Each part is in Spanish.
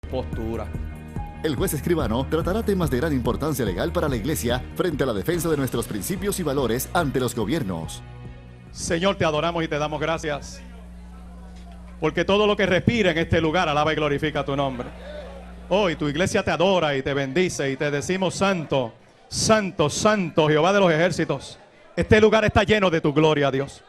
postura. El juez escribano tratará temas de gran importancia legal para la Iglesia frente a la defensa de nuestros principios y valores ante los gobiernos. Señor, te adoramos y te damos gracias, porque todo lo que respira en este lugar alaba y glorifica tu nombre. Hoy tu iglesia te adora y te bendice y te decimos santo, santo, santo, Jehová de los ejércitos. Este lugar está lleno de tu gloria, Dios.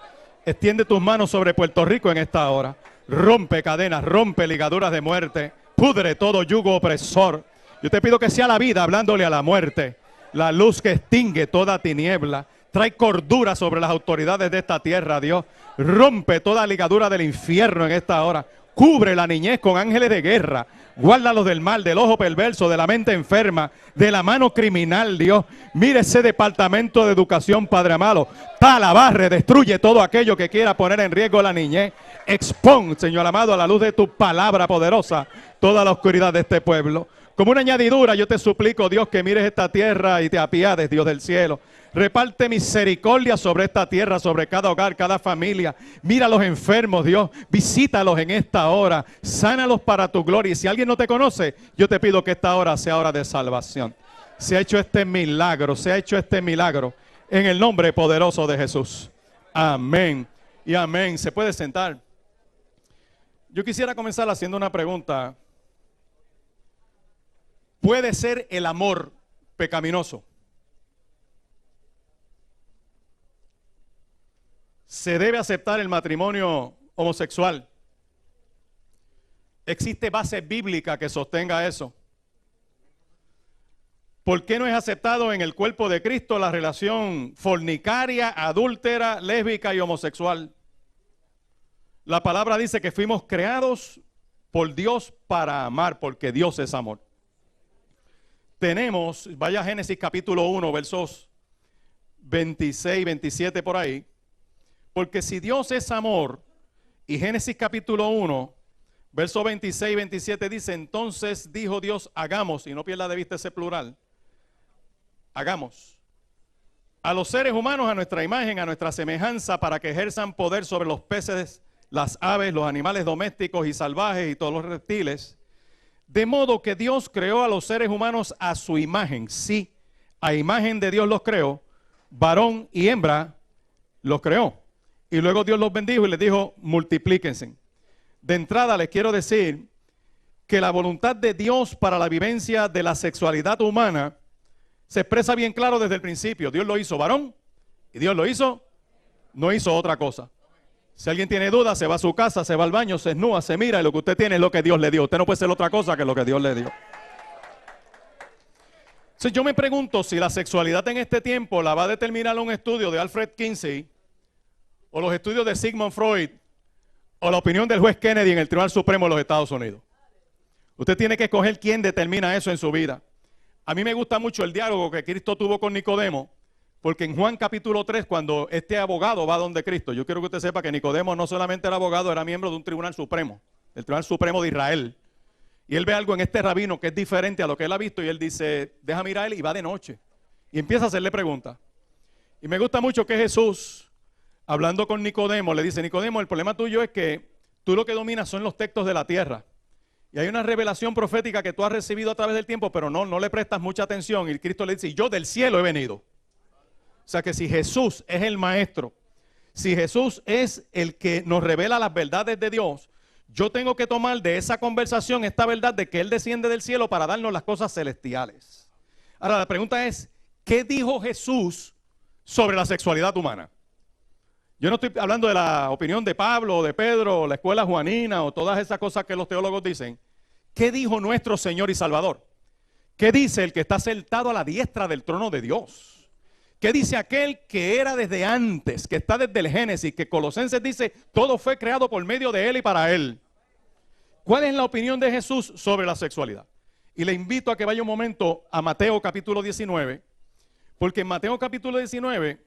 Extiende tus manos sobre Puerto Rico en esta hora. Rompe cadenas, rompe ligaduras de muerte, pudre todo yugo opresor. Yo te pido que sea la vida hablándole a la muerte, la luz que extingue toda tiniebla. Trae cordura sobre las autoridades de esta tierra, Dios. Rompe toda ligadura del infierno en esta hora. Cubre la niñez con ángeles de guerra. Guárdalos del mal, del ojo perverso, de la mente enferma, de la mano criminal, Dios. Mire ese departamento de educación, Padre amado. Tala, barre, destruye todo aquello que quiera poner en riesgo la niñez. Expón, Señor amado, a la luz de tu palabra poderosa, toda la oscuridad de este pueblo. Como una añadidura, yo te suplico, Dios, que mires esta tierra y te apiades, Dios del cielo. Reparte misericordia sobre esta tierra, sobre cada hogar, cada familia. Mira a los enfermos, Dios. Visítalos en esta hora. Sánalos para tu gloria. Y si alguien no te conoce, yo te pido que esta hora sea hora de salvación. Se ha hecho este milagro, se ha hecho este milagro. En el nombre poderoso de Jesús. Amén y amén. Se puede sentar. Yo quisiera comenzar haciendo una pregunta. ¿Puede ser el amor pecaminoso? ¿Se debe aceptar el matrimonio homosexual? ¿Existe base bíblica que sostenga eso? ¿Por qué no es aceptado en el cuerpo de Cristo la relación fornicaria, adúltera, lésbica y homosexual? La palabra dice que fuimos creados por Dios para amar, porque Dios es amor. Tenemos, vaya a Génesis capítulo 1, versos 26, 27 por ahí. Porque si Dios es amor, y Génesis capítulo 1, verso 26 y 27 dice, entonces dijo Dios, hagamos, y no pierda de vista ese plural, hagamos a los seres humanos a nuestra imagen, a nuestra semejanza, para que ejerzan poder sobre los peces, las aves, los animales domésticos y salvajes y todos los reptiles. De modo que Dios creó a los seres humanos a su imagen. Sí, a imagen de Dios los creó, varón y hembra los creó. Y luego Dios los bendijo y les dijo, multiplíquense. De entrada les quiero decir que la voluntad de Dios para la vivencia de la sexualidad humana se expresa bien claro desde el principio. Dios lo hizo varón y Dios lo hizo, no hizo otra cosa. Si alguien tiene dudas, se va a su casa, se va al baño, se desnuda, se mira y lo que usted tiene es lo que Dios le dio. Usted no puede ser otra cosa que lo que Dios le dio. Entonces yo me pregunto si la sexualidad en este tiempo la va a determinar un estudio de Alfred Kinsey, o los estudios de Sigmund Freud, o la opinión del juez Kennedy en el Tribunal Supremo de los Estados Unidos. Usted tiene que escoger quién determina eso en su vida. A mí me gusta mucho el diálogo que Cristo tuvo con Nicodemo, porque en Juan capítulo 3, cuando este abogado va donde Cristo, yo quiero que usted sepa que Nicodemo no solamente era abogado, era miembro de un tribunal supremo, el Tribunal Supremo de Israel. Y él ve algo en este rabino que es diferente a lo que él ha visto y él dice, déjame ir a él, y va de noche. Y empieza a hacerle preguntas. Y me gusta mucho que Jesús, hablando con Nicodemo, le dice, Nicodemo, el problema tuyo es que tú lo que dominas son los textos de la tierra. Y hay una revelación profética que tú has recibido a través del tiempo, pero no le prestas mucha atención. Y Cristo le dice, yo del cielo he venido. O sea que si Jesús es el maestro, si Jesús es el que nos revela las verdades de Dios, yo tengo que tomar de esa conversación esta verdad de que Él desciende del cielo para darnos las cosas celestiales. Ahora la pregunta es, ¿qué dijo Jesús sobre la sexualidad humana? Yo no estoy hablando de la opinión de Pablo, o de Pedro, o la escuela juanina, o todas esas cosas que los teólogos dicen. ¿Qué dijo nuestro Señor y Salvador? ¿Qué dice el que está sentado a la diestra del trono de Dios? ¿Qué dice aquel que era desde antes, que está desde el Génesis, que Colosenses dice, todo fue creado por medio de Él y para Él? ¿Cuál es la opinión de Jesús sobre la sexualidad? Y le invito a que vaya un momento a Mateo capítulo 19, porque en Mateo capítulo 19,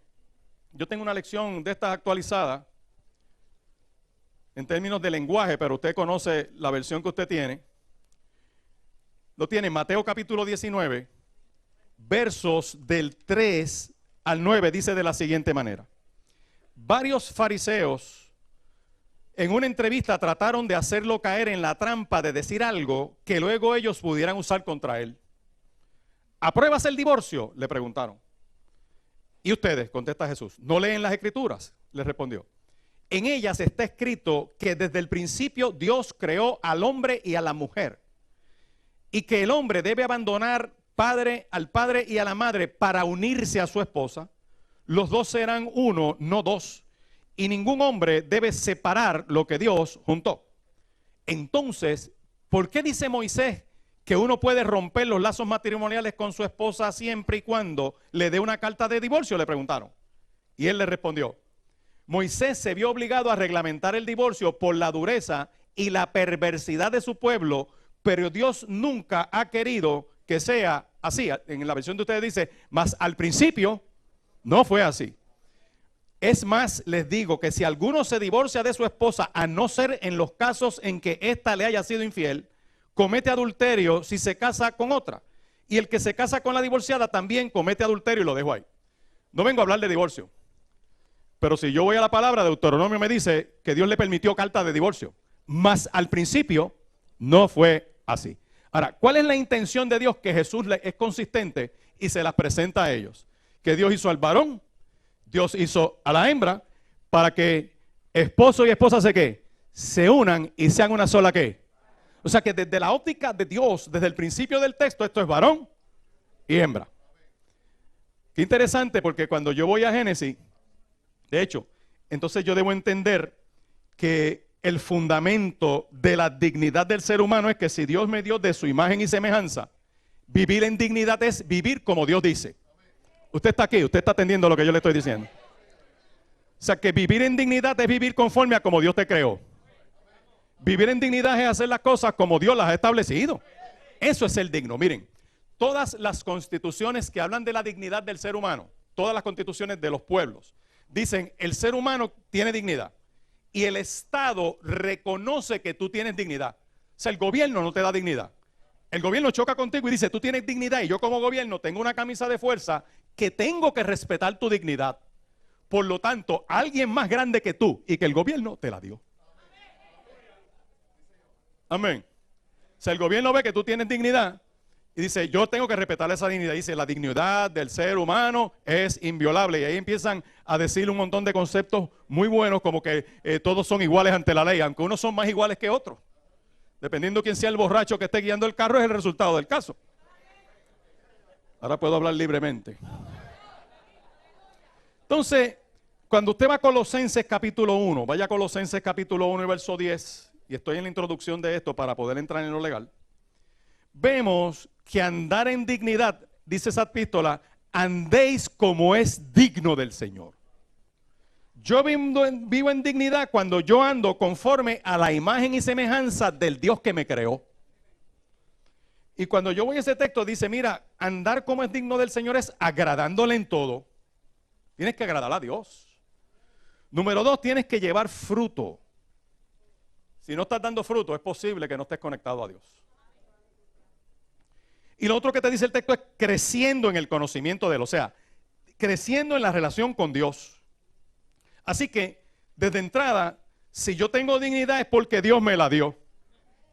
yo tengo una lección de estas actualizada, en términos de lenguaje, pero usted conoce la versión que usted tiene. Lo tiene en Mateo capítulo 19, versos del 3 al 9, dice de la siguiente manera. Varios fariseos en una entrevista trataron de hacerlo caer en la trampa de decir algo que luego ellos pudieran usar contra él. ¿Apruebas el divorcio?, le preguntaron. ¿Y ustedes?, contesta Jesús, ¿no leen las Escrituras?, les respondió. En ellas está escrito que desde el principio Dios creó al hombre y a la mujer, y que el hombre debe abandonar al padre y a la madre para unirse a su esposa. Los dos serán uno, no dos, y ningún hombre debe separar lo que Dios juntó. Entonces, ¿por qué dice Moisés que uno puede romper los lazos matrimoniales con su esposa siempre y cuando le dé una carta de divorcio?, le preguntaron. Y él le respondió, Moisés se vio obligado a reglamentar el divorcio por la dureza y la perversidad de su pueblo, pero Dios nunca ha querido que sea así. En la versión de ustedes dice, mas al principio no fue así. Es más, les digo que si alguno se divorcia de su esposa, a no ser en los casos en que ésta le haya sido infiel, comete adulterio si se casa con otra. Y el que se casa con la divorciada también comete adulterio, y lo dejo ahí. No vengo a hablar de divorcio. Pero si yo voy a la palabra, Deuteronomio me dice que Dios le permitió carta de divorcio. Mas al principio no fue así. Ahora, ¿cuál es la intención de Dios? Que Jesús es consistente y se las presenta a ellos. Que Dios hizo al varón, Dios hizo a la hembra, para que esposo y esposa se unan y sean una sola ¿qué? O sea que desde la óptica de Dios, desde el principio del texto, esto es varón y hembra. Qué interesante, porque cuando yo voy a Génesis, de hecho, entonces yo debo entender que el fundamento de la dignidad del ser humano es que si Dios me dio de su imagen y semejanza, vivir en dignidad es vivir como Dios dice. Usted está aquí, usted está atendiendo lo que yo le estoy diciendo. O sea que vivir en dignidad es vivir conforme a como Dios te creó. Vivir en dignidad es hacer las cosas como Dios las ha establecido. Eso es ser digno. Miren, todas las constituciones que hablan de la dignidad del ser humano, todas las constituciones de los pueblos, dicen el ser humano tiene dignidad. Y el Estado reconoce que tú tienes dignidad. O sea, el gobierno no te da dignidad. El gobierno choca contigo y dice, tú tienes dignidad y yo como gobierno tengo una camisa de fuerza que tengo que respetar tu dignidad. Por lo tanto, alguien más grande que tú y que el gobierno te la dio. Amén. O sea, el gobierno ve que tú tienes dignidad y dice, yo tengo que respetar esa dignidad. Dice, la dignidad del ser humano es inviolable. Y ahí empiezan a decir un montón de conceptos muy buenos, como que todos son iguales ante la ley, aunque unos son más iguales que otros. Dependiendo quién sea el borracho que esté guiando el carro, es el resultado del caso. Ahora puedo hablar libremente. Entonces, cuando usted va a Colosenses capítulo 1, vaya a Colosenses capítulo 1 y verso 10, y estoy en la introducción de esto para poder entrar en lo legal, vemos que andar en dignidad, dice esa epístola, andéis como es digno del Señor. Yo vivo en dignidad cuando yo ando conforme a la imagen y semejanza del Dios que me creó. Y cuando yo voy a ese texto dice, mira, andar como es digno del Señor es agradándole en todo. Tienes que agradar a Dios. Número 2, tienes que llevar fruto. Si no estás dando fruto, es posible que no estés conectado a Dios. Y lo otro que te dice el texto es creciendo en el conocimiento de Él, o sea, creciendo en la relación con Dios. Así que, desde entrada, si yo tengo dignidad es porque Dios me la dio.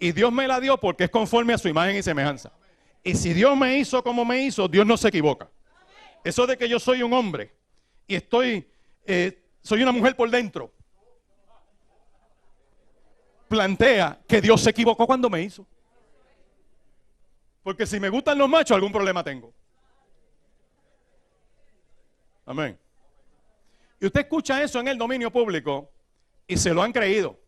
Y Dios me la dio porque es conforme a su imagen y semejanza. Y si Dios me hizo como me hizo, Dios no se equivoca. Eso de que yo soy un hombre y soy una mujer por dentro, plantea que Dios se equivocó cuando me hizo. Porque si me gustan los machos, algún problema tengo. Amén. Y usted escucha eso en el dominio público y se lo han creído.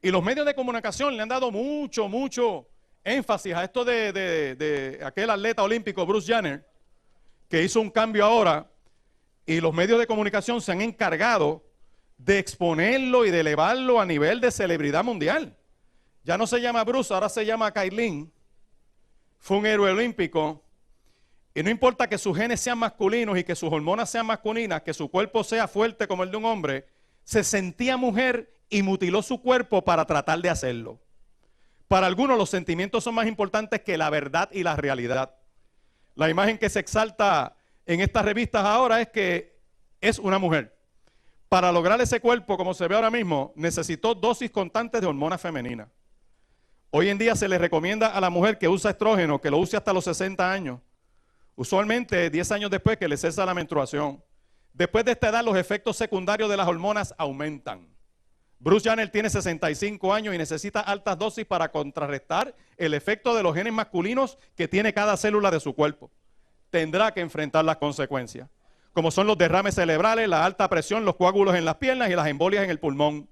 Y los medios de comunicación le han dado mucho énfasis a esto de aquel atleta olímpico Bruce Jenner, que hizo un cambio ahora, y los medios de comunicación se han encargado de exponerlo y de elevarlo a nivel de celebridad mundial. Ya no se llama Bruce, ahora se llama Kailin. Fue un héroe olímpico. Y no importa que sus genes sean masculinos y que sus hormonas sean masculinas, que su cuerpo sea fuerte como el de un hombre, se sentía mujer y mutiló su cuerpo para tratar de hacerlo. Para algunos los sentimientos son más importantes que la verdad y la realidad. La imagen que se exalta en estas revistas ahora es que es una mujer. para lograr ese cuerpo como se ve ahora mismo, necesitó dosis constantes de hormonas femeninas. Hoy en día se le recomienda a la mujer que usa estrógeno que lo use hasta los 60 años. Usualmente 10 años después que le cesa la menstruación. Después de esta edad los efectos secundarios de las hormonas aumentan. Bruce Jenner tiene 65 años y necesita altas dosis para contrarrestar el efecto de los genes masculinos que tiene cada célula de su cuerpo. Tendrá que enfrentar las consecuencias, como son los derrames cerebrales, la alta presión, los coágulos en las piernas y las embolias en el pulmón.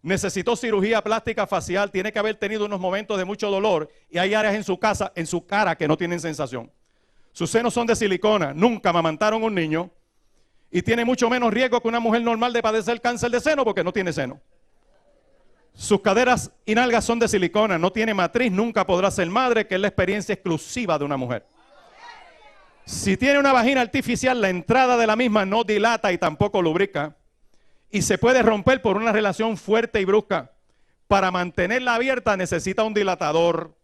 Necesitó cirugía plástica facial, tiene que haber tenido unos momentos de mucho dolor y hay áreas en su cara que no tienen sensación. Sus senos son de silicona, nunca amamantaron un niño y tiene mucho menos riesgo que una mujer normal de padecer cáncer de seno porque no tiene seno. Sus caderas y nalgas son de silicona, no tiene matriz, nunca podrá ser madre, que es la experiencia exclusiva de una mujer. Si tiene una vagina artificial, la entrada de la misma no dilata y tampoco lubrica. Y se puede romper por una relación fuerte y brusca. Para mantenerla abierta necesita un dilatador.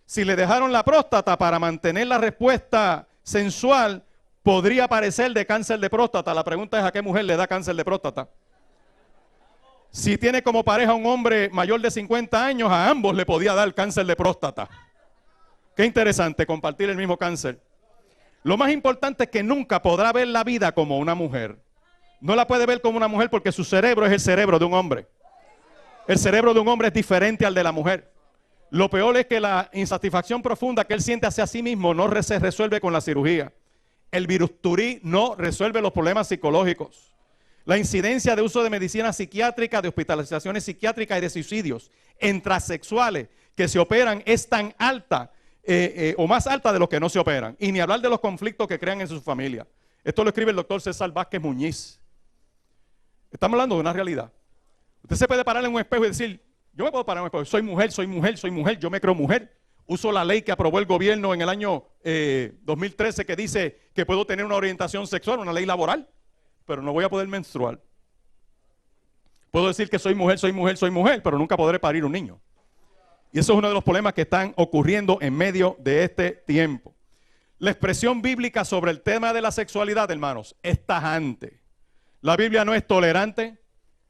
Si le dejaron la próstata para mantener la respuesta sensual, podría padecer de cáncer de próstata. La pregunta es: ¿a qué mujer le da cáncer de próstata? Si tiene como pareja un hombre mayor de 50 años, a ambos le podía dar cáncer de próstata. Qué interesante compartir el mismo cáncer. Lo más importante es que nunca podrá ver la vida como una mujer. No la puede ver como una mujer porque su cerebro es el cerebro de un hombre. El cerebro de un hombre es diferente al de la mujer. Lo peor es que la insatisfacción profunda que él siente hacia sí mismo no se resuelve con la cirugía. El bisturí no resuelve los problemas psicológicos. La incidencia de uso de medicina psiquiátrica, de hospitalizaciones psiquiátricas y de suicidios en transexuales que se operan es tan alta o más alta de los que no se operan. Y ni hablar de los conflictos que crean en su familia. Esto lo escribe el doctor César Vázquez Muñiz. Estamos hablando de una realidad. Usted se puede parar en un espejo y decir: yo me puedo parar en un espejo, soy mujer, soy mujer, soy mujer, yo me creo mujer. Uso la ley que aprobó el gobierno en el año 2013 que dice que puedo tener una orientación sexual, una ley laboral, pero no voy a poder menstruar. Puedo decir que soy mujer, soy mujer, soy mujer, pero nunca podré parir un niño. Y eso es uno de los problemas que están ocurriendo en medio de este tiempo. La expresión bíblica sobre el tema de la sexualidad, hermanos, es tajante. La Biblia no es tolerante,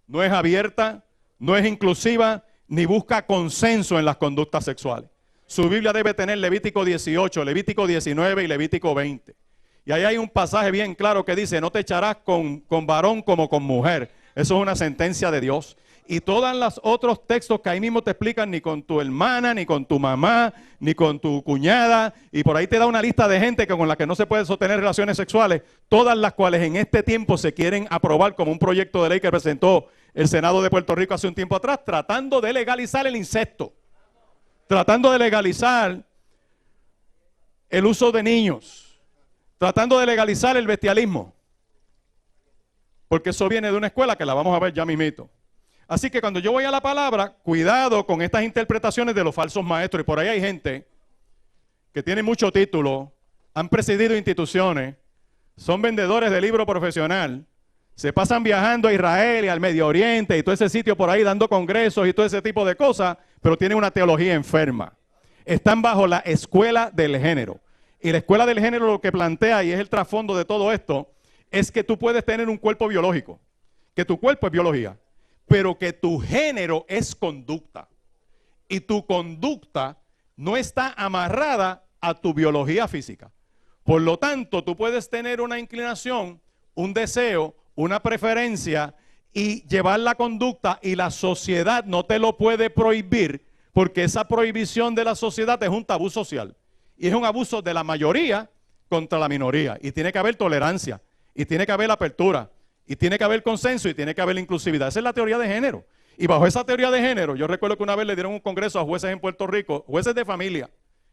no es abierta, no es inclusiva, ni busca consenso en las conductas sexuales. Su Biblia debe tener Levítico 18, Levítico 19 y Levítico 20. Y ahí hay un pasaje bien claro que dice: no te echarás con varón como con mujer. Eso es una sentencia de Dios. Y todos los otros textos que ahí mismo te explican: ni con tu hermana, ni con tu mamá, ni con tu cuñada. Y por ahí te da una lista de gente con la que no se puede sostener relaciones sexuales. Todas las cuales en este tiempo se quieren aprobar como un proyecto de ley que presentó el Senado de Puerto Rico hace un tiempo atrás, tratando de legalizar el incesto. Tratando de legalizar el uso de niños. Tratando de legalizar el bestialismo. Porque eso viene de una escuela que la vamos a ver ya mismito. Así que cuando yo voy a la palabra, cuidado con estas interpretaciones de los falsos maestros. Y por ahí hay gente que tiene mucho título, han presidido instituciones, son vendedores de libro profesional, se pasan viajando a Israel y al Medio Oriente y todo ese sitio por ahí dando congresos y todo ese tipo de cosas, pero tienen una teología enferma. Están bajo la escuela del género. Y la escuela del género lo que plantea, y es el trasfondo de todo esto, es que tú puedes tener un cuerpo biológico, que tu cuerpo es biología, pero que tu género es conducta. Y tu conducta no está amarrada a tu biología física. Por lo tanto, tú puedes tener una inclinación, un deseo, una preferencia y llevar la conducta, y la sociedad no te lo puede prohibir, porque esa prohibición de la sociedad es un tabú social. Y es un abuso de la mayoría contra la minoría. Y tiene que haber tolerancia, y tiene que haber apertura, y tiene que haber consenso, y tiene que haber inclusividad. Esa es la teoría de género. Y bajo esa teoría de género, yo recuerdo que una vez le dieron un congreso a jueces en Puerto Rico, jueces de familia.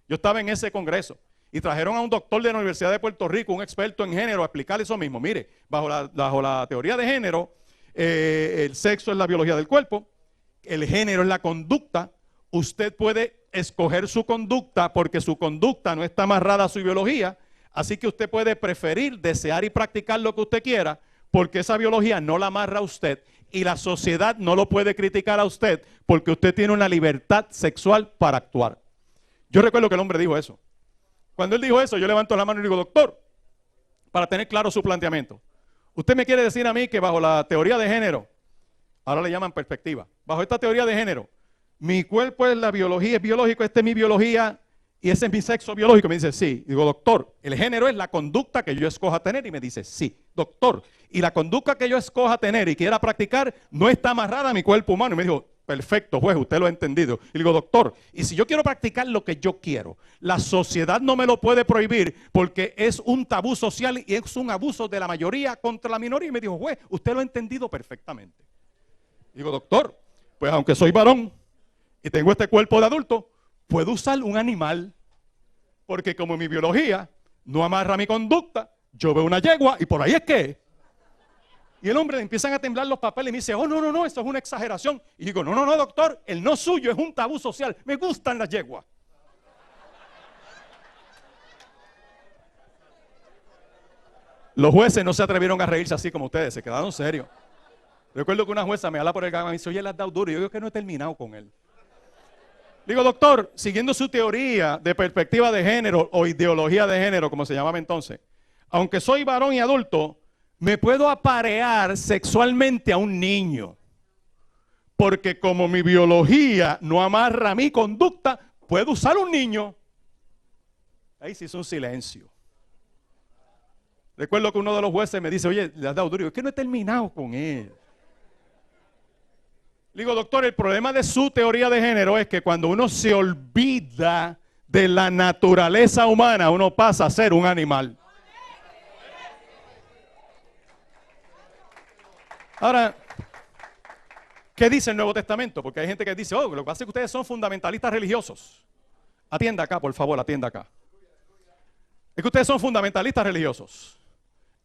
Yo estaba en ese congreso. Y trajeron a un doctor de la Universidad de Puerto Rico, un experto en género, a explicar eso mismo. Mire, bajo la teoría de género, el sexo es la biología del cuerpo, el género es la conducta. Usted puede escoger su conducta porque su conducta no está amarrada a su biología. Así que usted puede preferir, desear y practicar lo que usted quiera, porque esa biología no la amarra a usted. Y la sociedad no lo puede criticar a usted porque usted tiene una libertad sexual para actuar. Yo recuerdo que el hombre dijo eso. Cuando él dijo eso, yo levanto la mano y digo: doctor, para tener claro su planteamiento, Usted me quiere decir a mí que bajo la teoría de género, ahora le llaman perspectiva, bajo esta teoría de género, mi cuerpo es la biología, es biológico, esta es mi biología y ese es mi sexo biológico. Me dice, sí. Digo, doctor, el género es la conducta que yo escoja tener. Y me dice, sí, doctor. Y la conducta que yo escoja tener y quiera practicar no está amarrada a mi cuerpo humano. Y me dijo, perfecto, juez, usted lo ha entendido. Y digo, doctor, y si yo quiero practicar lo que yo quiero, la sociedad no me lo puede prohibir porque es un tabú social y es un abuso de la mayoría contra la minoría. Y me dijo, juez, usted lo ha entendido perfectamente. Digo, doctor, pues aunque soy varón y tengo este cuerpo de adulto, puedo usar un animal, porque como mi biología no amarra mi conducta, yo veo una yegua y por ahí es que. Y el hombre le empiezan a temblar los papeles y me dice, oh, no, no, no, eso es una exageración. Y digo, no, no, no, doctor, el no suyo es un tabú social, me gustan las yeguas. Los jueces no se atrevieron a reírse así como ustedes, se quedaron serios. Recuerdo que una jueza me habla por el gama y me dice, oye, le has dado duro. Y yo digo que no he terminado con él. Digo, doctor, siguiendo su teoría de perspectiva de género o ideología de género, como se llamaba entonces, aunque soy varón y adulto, me puedo aparear sexualmente a un niño. Porque como mi biología no amarra mi conducta, puedo usar un niño. Ahí se hizo un silencio. Recuerdo que uno de los jueces me dice, oye, le has dado duro. Es que no he terminado con él. Le digo, doctor, el problema de su teoría de género es que cuando uno se olvida de la naturaleza humana, uno pasa a ser un animal. Ahora, ¿qué dice el Nuevo Testamento? Porque hay gente que dice, oh, lo que pasa es que ustedes son fundamentalistas religiosos. Atienda acá, por favor, atienda acá. Es que ustedes son fundamentalistas religiosos.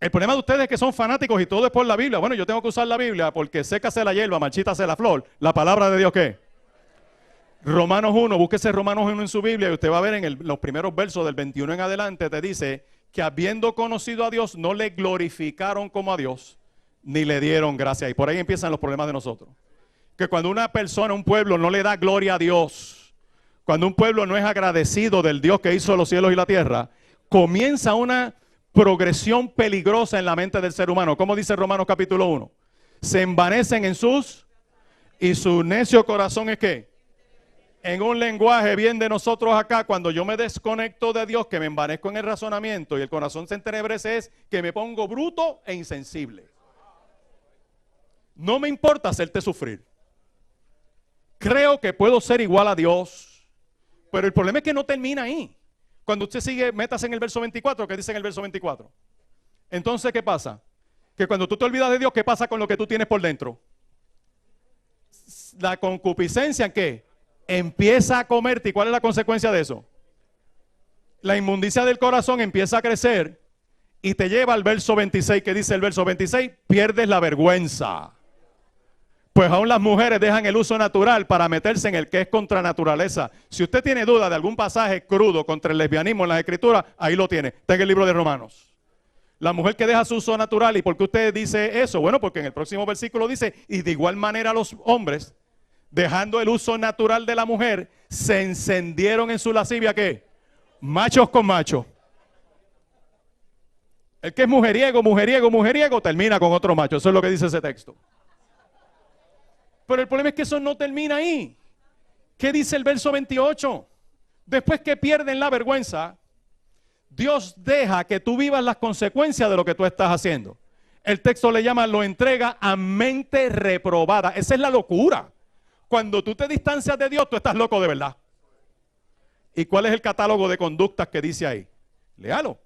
El problema de ustedes es que son fanáticos y todo es por la Biblia. Bueno, yo tengo que usar la Biblia porque sécase la hierba, marchítase la flor. ¿La palabra de Dios qué? Romanos 1, búsquese Romanos 1 en su Biblia y usted va a ver en los primeros versos del 21 en adelante, te dice que habiendo conocido a Dios, no le glorificaron como a Dios, ni le dieron gracia. Y por ahí empiezan los problemas de nosotros. Que cuando una persona, un pueblo, no le da gloria a Dios, cuando un pueblo no es agradecido del Dios que hizo los cielos y la tierra, comienza una progresión peligrosa en la mente del ser humano. ¿Cómo dice Romanos capítulo 1? Se envanecen en sus, y su necio corazón es ¿qué? En un lenguaje bien de nosotros acá, cuando yo me desconecto de Dios, que me envanezco en el razonamiento y el corazón se entenebrece, es que me pongo bruto e insensible. No me importa hacerte sufrir. Creo que puedo ser igual a Dios, pero el problema es que no termina ahí. Cuando usted sigue, métase en el verso 24, ¿qué dice en el verso 24? Entonces, ¿qué pasa? Que cuando tú te olvidas de Dios, ¿qué pasa con lo que tú tienes por dentro? La concupiscencia, ¿qué? Empieza a comerte. ¿Y cuál es la consecuencia de eso? La inmundicia del corazón empieza a crecer y te lleva al verso 26. ¿Qué dice el verso 26? Pierdes la vergüenza. Pues aún las mujeres dejan el uso natural para meterse en el que es contra naturaleza. Si usted tiene duda de algún pasaje crudo contra el lesbianismo en las escrituras, ahí lo tiene. Está en el libro de Romanos. La mujer que deja su uso natural. ¿Y por qué usted dice eso? Bueno, porque en el próximo versículo dice, y de igual manera los hombres, dejando el uso natural de la mujer, se encendieron en su lascivia, ¿qué? Machos con machos. El que es mujeriego, mujeriego, mujeriego, termina con otro macho. Eso es lo que dice ese texto. Pero el problema es que eso no termina ahí. ¿Qué dice el verso 28? Después que pierden la vergüenza, Dios deja que tú vivas las consecuencias de lo que tú estás haciendo. El texto le llama, lo entrega a mente reprobada. Esa es la locura. Cuando tú te distancias de Dios, tú estás loco de verdad. ¿Y cuál es el catálogo de conductas que dice ahí? Léalo.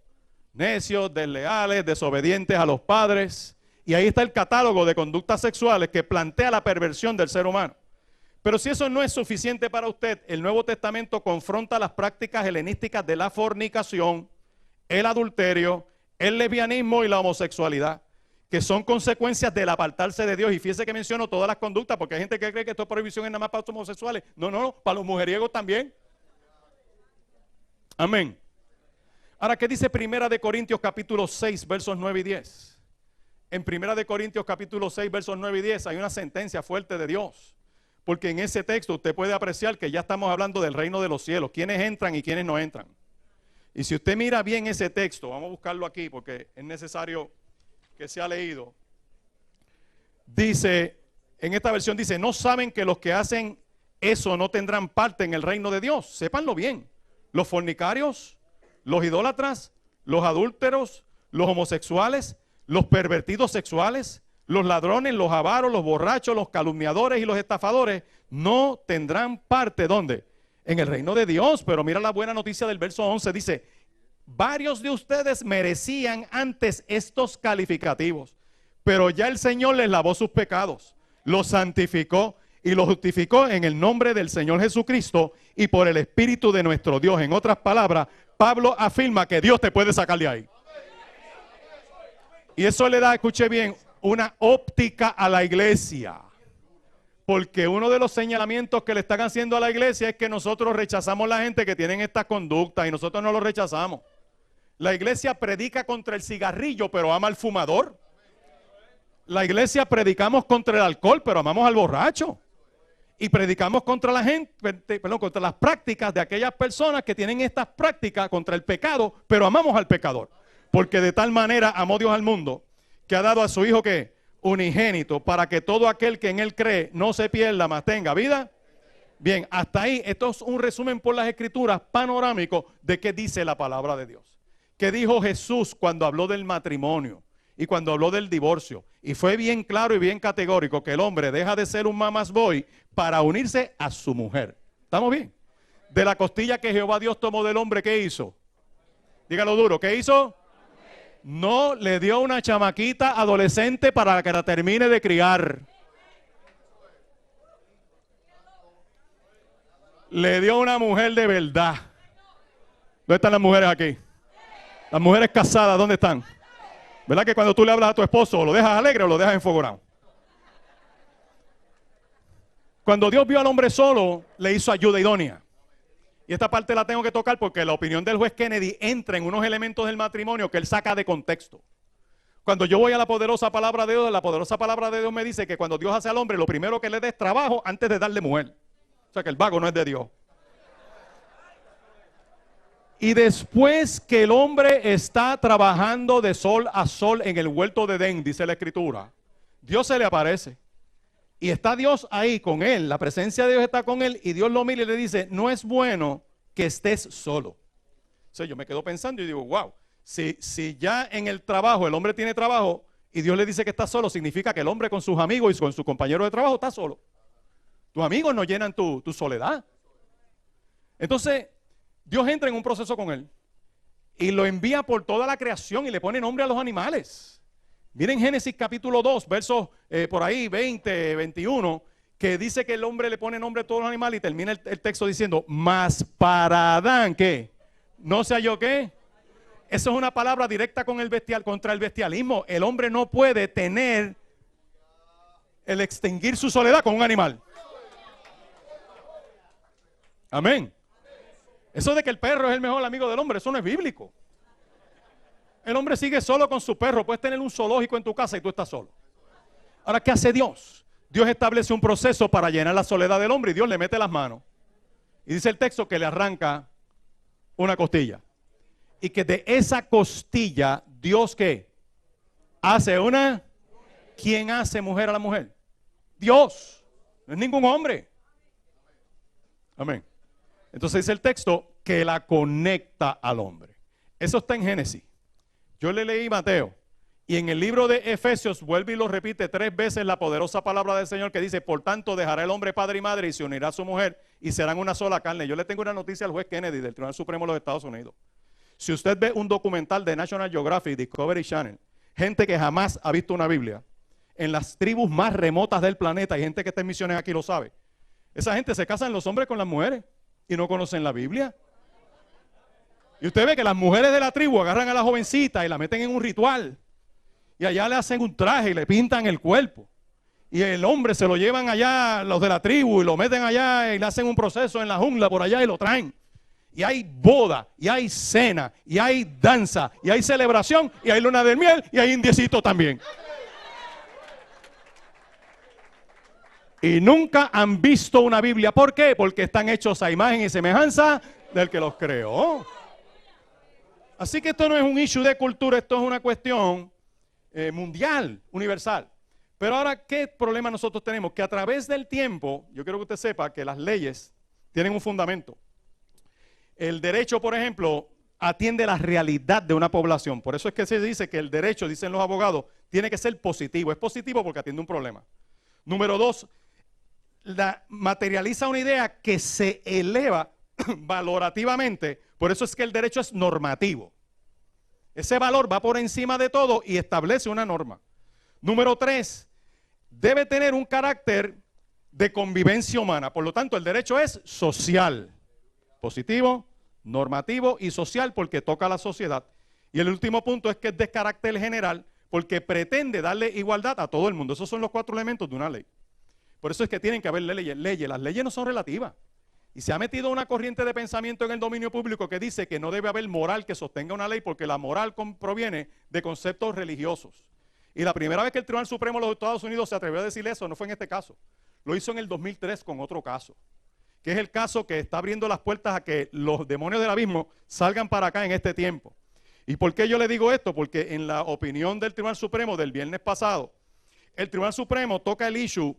Necios, desleales, desobedientes a los padres. Y ahí está el catálogo de conductas sexuales que plantea la perversión del ser humano. Pero si eso no es suficiente para usted, el Nuevo Testamento confronta las prácticas helenísticas de la fornicación, el adulterio, el lesbianismo y la homosexualidad, que son consecuencias del apartarse de Dios. Y fíjese que menciono todas las conductas, porque hay gente que cree que esto es prohibición es nada más para los homosexuales. No, no, no, para los mujeriegos también. Amén. Ahora, ¿qué dice Primera de Corintios capítulo 6, versos 9 y 10? En Primera de Corintios capítulo 6, versos 9 y 10 hay una sentencia fuerte de Dios. Porque en ese texto usted puede apreciar que ya estamos hablando del reino de los cielos. Quiénes entran y quiénes no entran. Y si usted mira bien ese texto, vamos a buscarlo aquí porque es necesario que se ha leído, dice, en esta versión dice, no saben que los que hacen eso no tendrán parte en el reino de Dios. Sépanlo bien. Los fornicarios, los idólatras, los adúlteros, los homosexuales, los pervertidos sexuales, los ladrones, los avaros, los borrachos, los calumniadores y los estafadores no tendrán parte, ¿dónde? En el reino de Dios. Pero mira la buena noticia del verso 11, dice, varios de ustedes merecían antes estos calificativos, pero ya el Señor les lavó sus pecados, los santificó y los justificó en el nombre del Señor Jesucristo y por el Espíritu de nuestro Dios. En otras palabras, Pablo afirma que Dios te puede sacar de ahí. Y eso le da, escuche bien, una óptica a la iglesia. Porque uno de los señalamientos que le están haciendo a la iglesia es que nosotros rechazamos a la gente que tienen estas conductas y nosotros no lo rechazamos. La iglesia predica contra el cigarrillo, pero ama al fumador. La iglesia predicamos contra el alcohol, pero amamos al borracho. Y predicamos contra la gente, contra las prácticas de aquellas personas que tienen estas prácticas contra el pecado, pero amamos al pecador. Porque de tal manera amó Dios al mundo que ha dado a su Hijo que unigénito para que todo aquel que en él cree no se pierda, mas tenga vida. Bien, hasta ahí, esto es un resumen por las escrituras panorámico de qué dice la palabra de Dios. ¿Qué dijo Jesús cuando habló del matrimonio y cuando habló del divorcio? Y fue bien claro y bien categórico que el hombre deja de ser un mamás boy para unirse a su mujer. ¿Estamos bien? De la costilla que Jehová Dios tomó del hombre, ¿qué hizo? Dígalo duro, ¿qué hizo? No le dio una chamaquita adolescente para que la termine de criar. Le dio una mujer de verdad. ¿Dónde están las mujeres aquí? Las mujeres casadas, ¿dónde están? ¿Verdad que cuando tú le hablas a tu esposo, lo dejas alegre o lo dejas enfogonado? Cuando Dios vio al hombre solo, le hizo ayuda idónea. Y esta parte la tengo que tocar porque la opinión del juez Kennedy entra en unos elementos del matrimonio que él saca de contexto. Cuando yo voy a la poderosa palabra de Dios, la poderosa palabra de Dios me dice que cuando Dios hace al hombre, lo primero que le dé es trabajo antes de darle mujer. O sea que el vago no es de Dios. Y después que el hombre está trabajando de sol a sol en el huerto de Edén, dice la escritura, Dios se le aparece. Y está Dios ahí con él, la presencia de Dios está con él y Dios lo mira y le dice, no es bueno que estés solo. O sea, yo me quedo pensando y digo, wow, si ya en el trabajo el hombre tiene trabajo y Dios le dice que está solo, significa que el hombre con sus amigos y con sus compañeros de trabajo está solo. Tus amigos no llenan tu soledad. Entonces, Dios entra en un proceso con él y lo envía por toda la creación y le pone nombre a los animales. Miren Génesis capítulo 2, versos por ahí 20, 21, que dice que el hombre le pone nombre a todos los animales y termina el texto diciendo, mas para Adán, ¿qué? No sé yo qué. Eso es una palabra directa con el contra el bestialismo. El hombre no puede tener el extinguir su soledad con un animal. Amén. Eso de que el perro es el mejor amigo del hombre, eso no es bíblico. El hombre sigue solo con su perro. Puedes tener un zoológico en tu casa y tú estás solo. Ahora, ¿qué hace Dios? Dios establece un proceso para llenar la soledad del hombre y Dios le mete las manos. Y dice el texto que le arranca una costilla. Y que de esa costilla, Dios ¿qué? Hace una. ¿Quién hace mujer a la mujer? Dios. No es ningún hombre. Amén. Entonces dice el texto que la conecta al hombre. Eso está en Génesis. Yo le leí Mateo y en el libro de Efesios vuelve y lo repite 3 veces la poderosa palabra del Señor que dice, por tanto dejará el hombre padre y madre y se unirá a su mujer y serán una sola carne. Yo le tengo una noticia al juez Kennedy del Tribunal Supremo de los Estados Unidos. Si usted ve un documental de National Geographic, Discovery Channel, gente que jamás ha visto una Biblia, en las tribus más remotas del planeta, y gente que está en misiones aquí lo sabe, esa gente se casan los hombres con las mujeres y no conocen la Biblia. Y usted ve que las mujeres de la tribu agarran a la jovencita y la meten en un ritual. Y allá le hacen un traje y le pintan el cuerpo. Y el hombre se lo llevan allá, los de la tribu, y lo meten allá y le hacen un proceso en la jungla por allá y lo traen. Y hay boda, y hay cena, y hay danza, y hay celebración, y hay luna de miel, y hay indiecito también. Y nunca han visto una Biblia. ¿Por qué? Porque están hechos a imagen y semejanza del que los creó. Así que esto no es un issue de cultura, esto es una cuestión mundial, universal. Pero ahora, ¿qué problema nosotros tenemos? Que a través del tiempo, yo quiero que usted sepa que las leyes tienen un fundamento. El derecho, por ejemplo, atiende la realidad de una población. Por eso es que se dice que el derecho, dicen los abogados, tiene que ser positivo. Es positivo porque atiende un problema. Número dos, materializa una idea que se eleva valorativamente. Por eso es que el derecho es normativo. Ese valor va por encima de todo y establece una norma. Número tres, debe tener un carácter de convivencia humana. Por lo tanto, el derecho es social, positivo, normativo y social porque toca a la sociedad. Y el último punto es que es de carácter general porque pretende darle igualdad a todo el mundo. Esos son los 4 elementos de una ley. Por eso es que tienen que haber leyes. Las leyes no son relativas. Y se ha metido una corriente de pensamiento en el dominio público que dice que no debe haber moral que sostenga una ley porque la moral proviene de conceptos religiosos. Y la primera vez que el Tribunal Supremo de los Estados Unidos se atrevió a decir eso no fue en este caso. Lo hizo en el 2003 con otro caso, que es el caso que está abriendo las puertas a que los demonios del abismo salgan para acá en este tiempo. ¿Y por qué yo le digo esto? Porque en la opinión del Tribunal Supremo del viernes pasado, el Tribunal Supremo toca el issue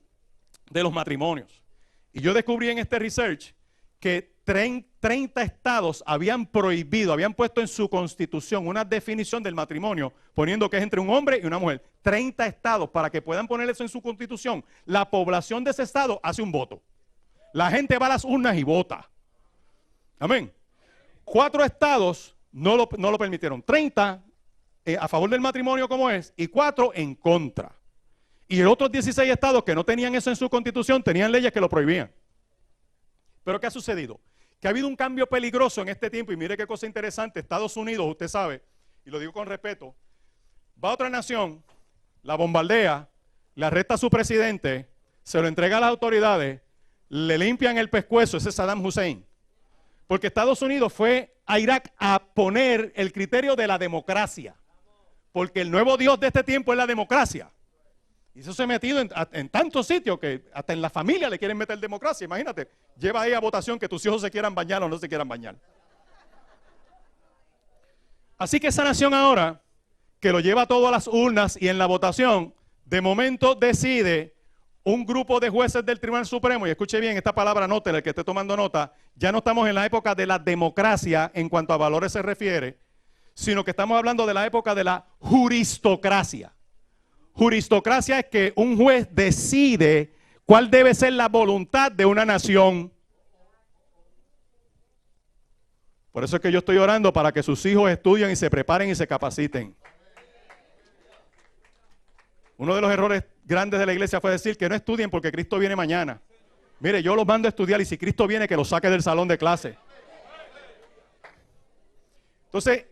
de los matrimonios. Y yo descubrí en este research que 30 estados habían prohibido, habían puesto en su constitución una definición del matrimonio, poniendo que es entre un hombre y una mujer. 30 estados, para que puedan poner eso en su constitución. La población de ese estado hace un voto. La gente va a las urnas y vota. Amén. 4 estados no lo permitieron. 30 a favor del matrimonio como es y 4 en contra. Y los otros 16 estados que no tenían eso en su constitución tenían leyes que lo prohibían. Pero ¿qué ha sucedido? Que ha habido un cambio peligroso en este tiempo y mire qué cosa interesante. Estados Unidos, usted sabe, y lo digo con respeto, va a otra nación, la bombardea, le arresta a su presidente, se lo entrega a las autoridades, le limpian el pescuezo, ese es Saddam Hussein. Porque Estados Unidos fue a Irak a poner el criterio de la democracia. Porque el nuevo Dios de este tiempo es la democracia. Y eso se ha metido en tantos sitios que hasta en la familia le quieren meter democracia. Imagínate, lleva ahí a votación que tus hijos se quieran bañar o no se quieran bañar. Así que esa nación ahora, que lo lleva todo a las urnas y en la votación, de momento decide un grupo de jueces del Tribunal Supremo, y escuche bien esta palabra, nótela, el que esté tomando nota, ya no estamos en la época de la democracia en cuanto a valores se refiere, sino que estamos hablando de la época de la juristocracia. Juristocracia es que un juez decide cuál debe ser la voluntad de una nación. Por eso es que yo estoy orando para que sus hijos estudien y se preparen y se capaciten. Uno de los errores grandes de la iglesia fue decir que no estudien porque Cristo viene mañana. Mire, yo los mando a estudiar y si Cristo viene que los saque del salón de clase. Entonces,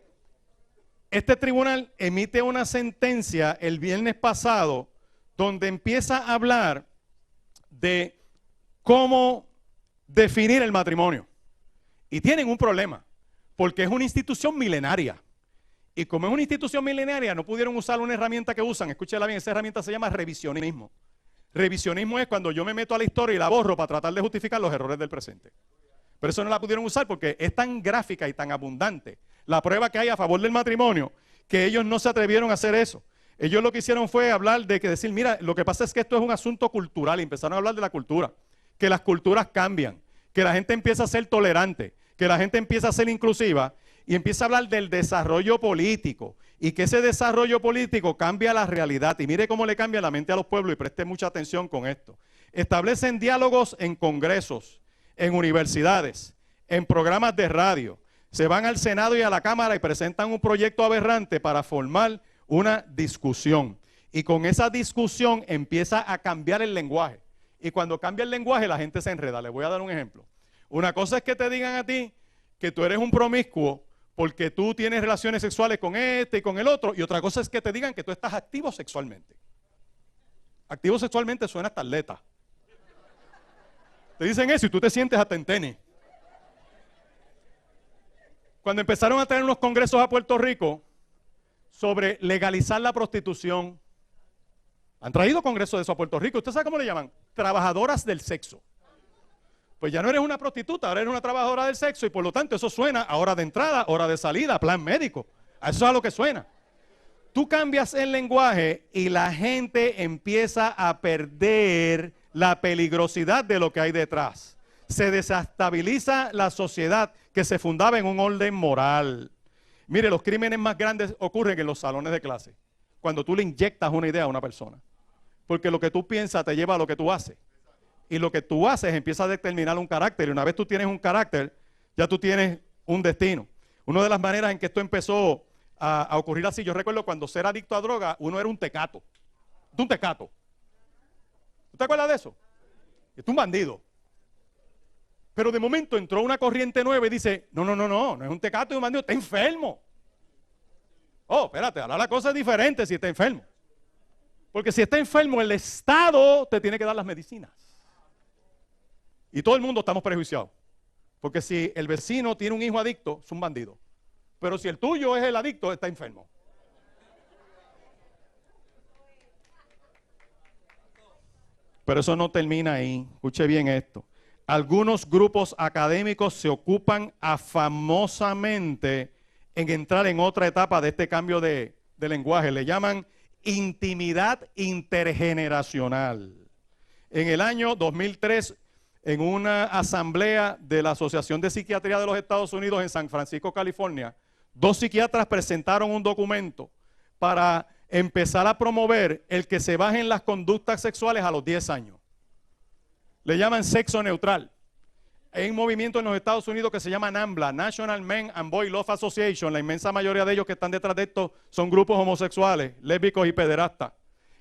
este tribunal emite una sentencia el viernes pasado donde empieza a hablar de cómo definir el matrimonio. Y tienen un problema, porque es una institución milenaria. Y como es una institución milenaria, no pudieron usar una herramienta que usan. Escúchela bien, esa herramienta se llama revisionismo. Revisionismo es cuando yo me meto a la historia y la borro para tratar de justificar los errores del presente. Pero eso no la pudieron usar porque es tan gráfica y tan abundante la prueba que hay a favor del matrimonio que ellos no se atrevieron a hacer eso. Ellos lo que hicieron fue hablar de que decir, mira, lo que pasa es que esto es un asunto cultural y empezaron a hablar de la cultura, que las culturas cambian, que la gente empieza a ser tolerante, que la gente empieza a ser inclusiva y empieza a hablar del desarrollo político y que ese desarrollo político cambia la realidad. Y mire cómo le cambia la mente a los pueblos y preste mucha atención con esto. Establecen diálogos en congresos, en universidades, en programas de radio. Se van al Senado y a la Cámara y presentan un proyecto aberrante para formar una discusión. Y con esa discusión empieza a cambiar el lenguaje. Y cuando cambia el lenguaje la gente se enreda. Les voy a dar un ejemplo. Una cosa es que te digan a ti que tú eres un promiscuo porque tú tienes relaciones sexuales con este y con el otro. Y otra cosa es que te digan que tú estás activo sexualmente. Activo sexualmente suena hasta atleta. Te dicen eso y tú te sientes hasta en tenis. Cuando empezaron a traer unos congresos a Puerto Rico sobre legalizar la prostitución, han traído congresos de eso a Puerto Rico. ¿Usted sabe cómo le llaman? Trabajadoras del sexo. Pues ya no eres una prostituta, ahora eres una trabajadora del sexo y por lo tanto eso suena a hora de entrada, hora de salida, plan médico. A eso es a lo que suena. Tú cambias el lenguaje y la gente empieza a perder la peligrosidad de lo que hay detrás. Se desestabiliza la sociedad que se fundaba en un orden moral. Mire, los crímenes más grandes ocurren en los salones de clase, cuando tú le inyectas una idea a una persona. Porque lo que tú piensas te lleva a lo que tú haces. Y lo que tú haces empieza a determinar un carácter. Y una vez tú tienes un carácter, ya tú tienes un destino. Una de las maneras en que esto empezó a ocurrir así, yo recuerdo cuando ser adicto a droga, uno era un tecato. Un tecato. ¿Tú te acuerdas de eso? Es un bandido. Pero de momento entró una corriente nueva y dice, no es un tecato y un bandido, está enfermo. Oh, espérate, ahora la cosa es diferente si está enfermo. Porque si está enfermo, el Estado te tiene que dar las medicinas. Y todo el mundo estamos prejuiciados. Porque si el vecino tiene un hijo adicto, es un bandido. Pero si el tuyo es el adicto, está enfermo. Pero eso no termina ahí. Escuche bien esto. Algunos grupos académicos se ocupan afamosamente en entrar en otra etapa de este cambio de lenguaje. Le llaman intimidad intergeneracional. En el año 2003, en una asamblea de la Asociación de Psiquiatría de los Estados Unidos en San Francisco, California, 2 psiquiatras presentaron un documento para empezar a promover el que se bajen las conductas sexuales a los 10 años. Le llaman sexo neutral. Hay un movimiento en los Estados Unidos que se llama NAMBLA, National Men and Boy Love Association. La inmensa mayoría de ellos que están detrás de esto son grupos homosexuales, lésbicos y pederastas,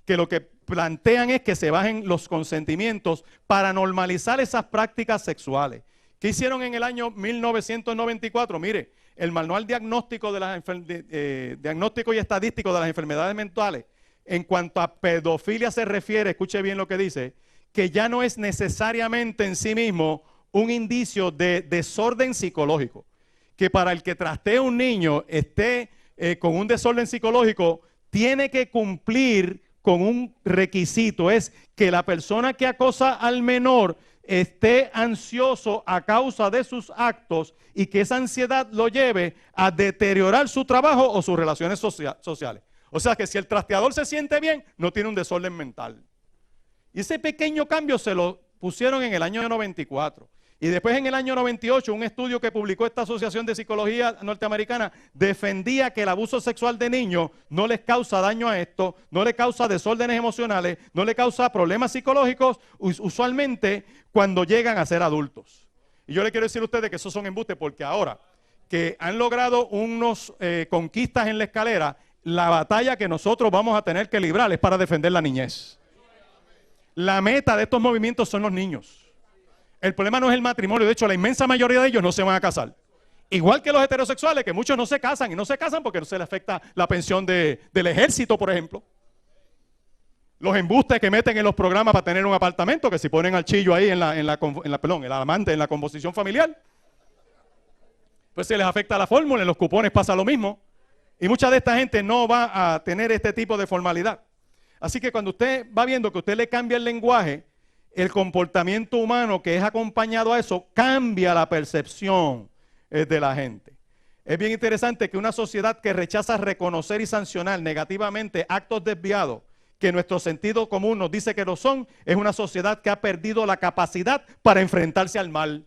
que lo que plantean es que se bajen los consentimientos para normalizar esas prácticas sexuales. ¿Qué hicieron en el año 1994? Mire, el manual diagnóstico, diagnóstico y estadístico de las enfermedades mentales, en cuanto a pedofilia se refiere, escuche bien lo que dice, que ya no es necesariamente en sí mismo un indicio de desorden psicológico. Que para el que trastee un niño esté con un desorden psicológico, tiene que cumplir con un requisito, es que la persona que acosa al menor esté ansioso a causa de sus actos y que esa ansiedad lo lleve a deteriorar su trabajo o sus relaciones sociales. O sea que si el trasteador se siente bien, no tiene un desorden mental. Y ese pequeño cambio se lo pusieron en el año 94. Y después en el año 98, un estudio que publicó esta Asociación de Psicología Norteamericana defendía que el abuso sexual de niños no les causa daño a esto, no les causa desórdenes emocionales, no les causa problemas psicológicos, usualmente cuando llegan a ser adultos. Y yo le quiero decir a ustedes que esos son embustes porque ahora que han logrado unos conquistas en la escalera, la batalla que nosotros vamos a tener que librar es para defender la niñez. La meta de estos movimientos son los niños. El problema no es el matrimonio, de hecho la inmensa mayoría de ellos no se van a casar. Igual que los heterosexuales, que muchos no se casan y no se casan porque no se les afecta la pensión del ejército, por ejemplo. Los embustes que meten en los programas para tener un apartamento, que si ponen al chillo ahí el amante en la composición familiar, pues se les afecta la fórmula, en los cupones pasa lo mismo. Y mucha de esta gente no va a tener este tipo de formalidad. Así que cuando usted va viendo que usted le cambia el lenguaje, el comportamiento humano que es acompañado a eso cambia la percepción de la gente. Es bien interesante que una sociedad que rechaza reconocer y sancionar negativamente actos desviados que nuestro sentido común nos dice que lo son, es una sociedad que ha perdido la capacidad para enfrentarse al mal.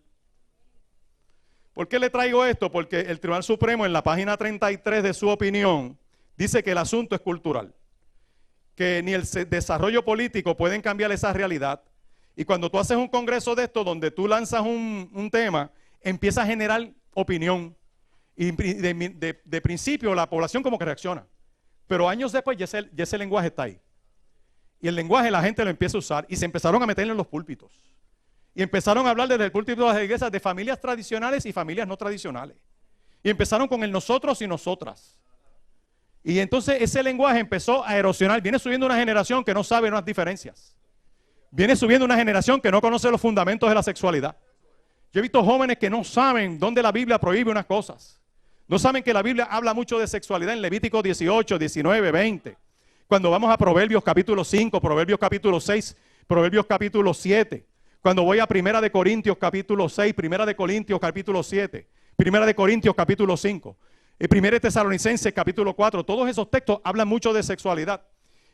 ¿Por qué le traigo esto? Porque el Tribunal Supremo en la página 33 de su opinión dice que el asunto es cultural, que ni el desarrollo político pueden cambiar esa realidad. Y cuando tú haces un congreso de esto, donde tú lanzas un tema, empieza a generar opinión. Y de principio la población como que reacciona. Pero años después ya ese lenguaje está ahí. Y el lenguaje la gente lo empieza a usar y se empezaron a meter en los púlpitos. Y empezaron a hablar desde el púlpito de las iglesias de familias tradicionales y familias no tradicionales. Y empezaron con el nosotros y nosotras. Y entonces ese lenguaje empezó a erosionar. Viene subiendo una generación que no sabe unas diferencias. Viene subiendo una generación que no conoce los fundamentos de la sexualidad. Yo he visto jóvenes que no saben dónde la Biblia prohíbe unas cosas. No saben que la Biblia habla mucho de sexualidad en Levítico 18, 19, 20. Cuando vamos a Proverbios capítulo 5, Proverbios capítulo 6, Proverbios capítulo 7. Cuando voy a Primera de Corintios capítulo 6, Primera de Corintios capítulo 7, Primera de Corintios capítulo 5. 1 Tesalonicenses capítulo 4, todos esos textos hablan mucho de sexualidad.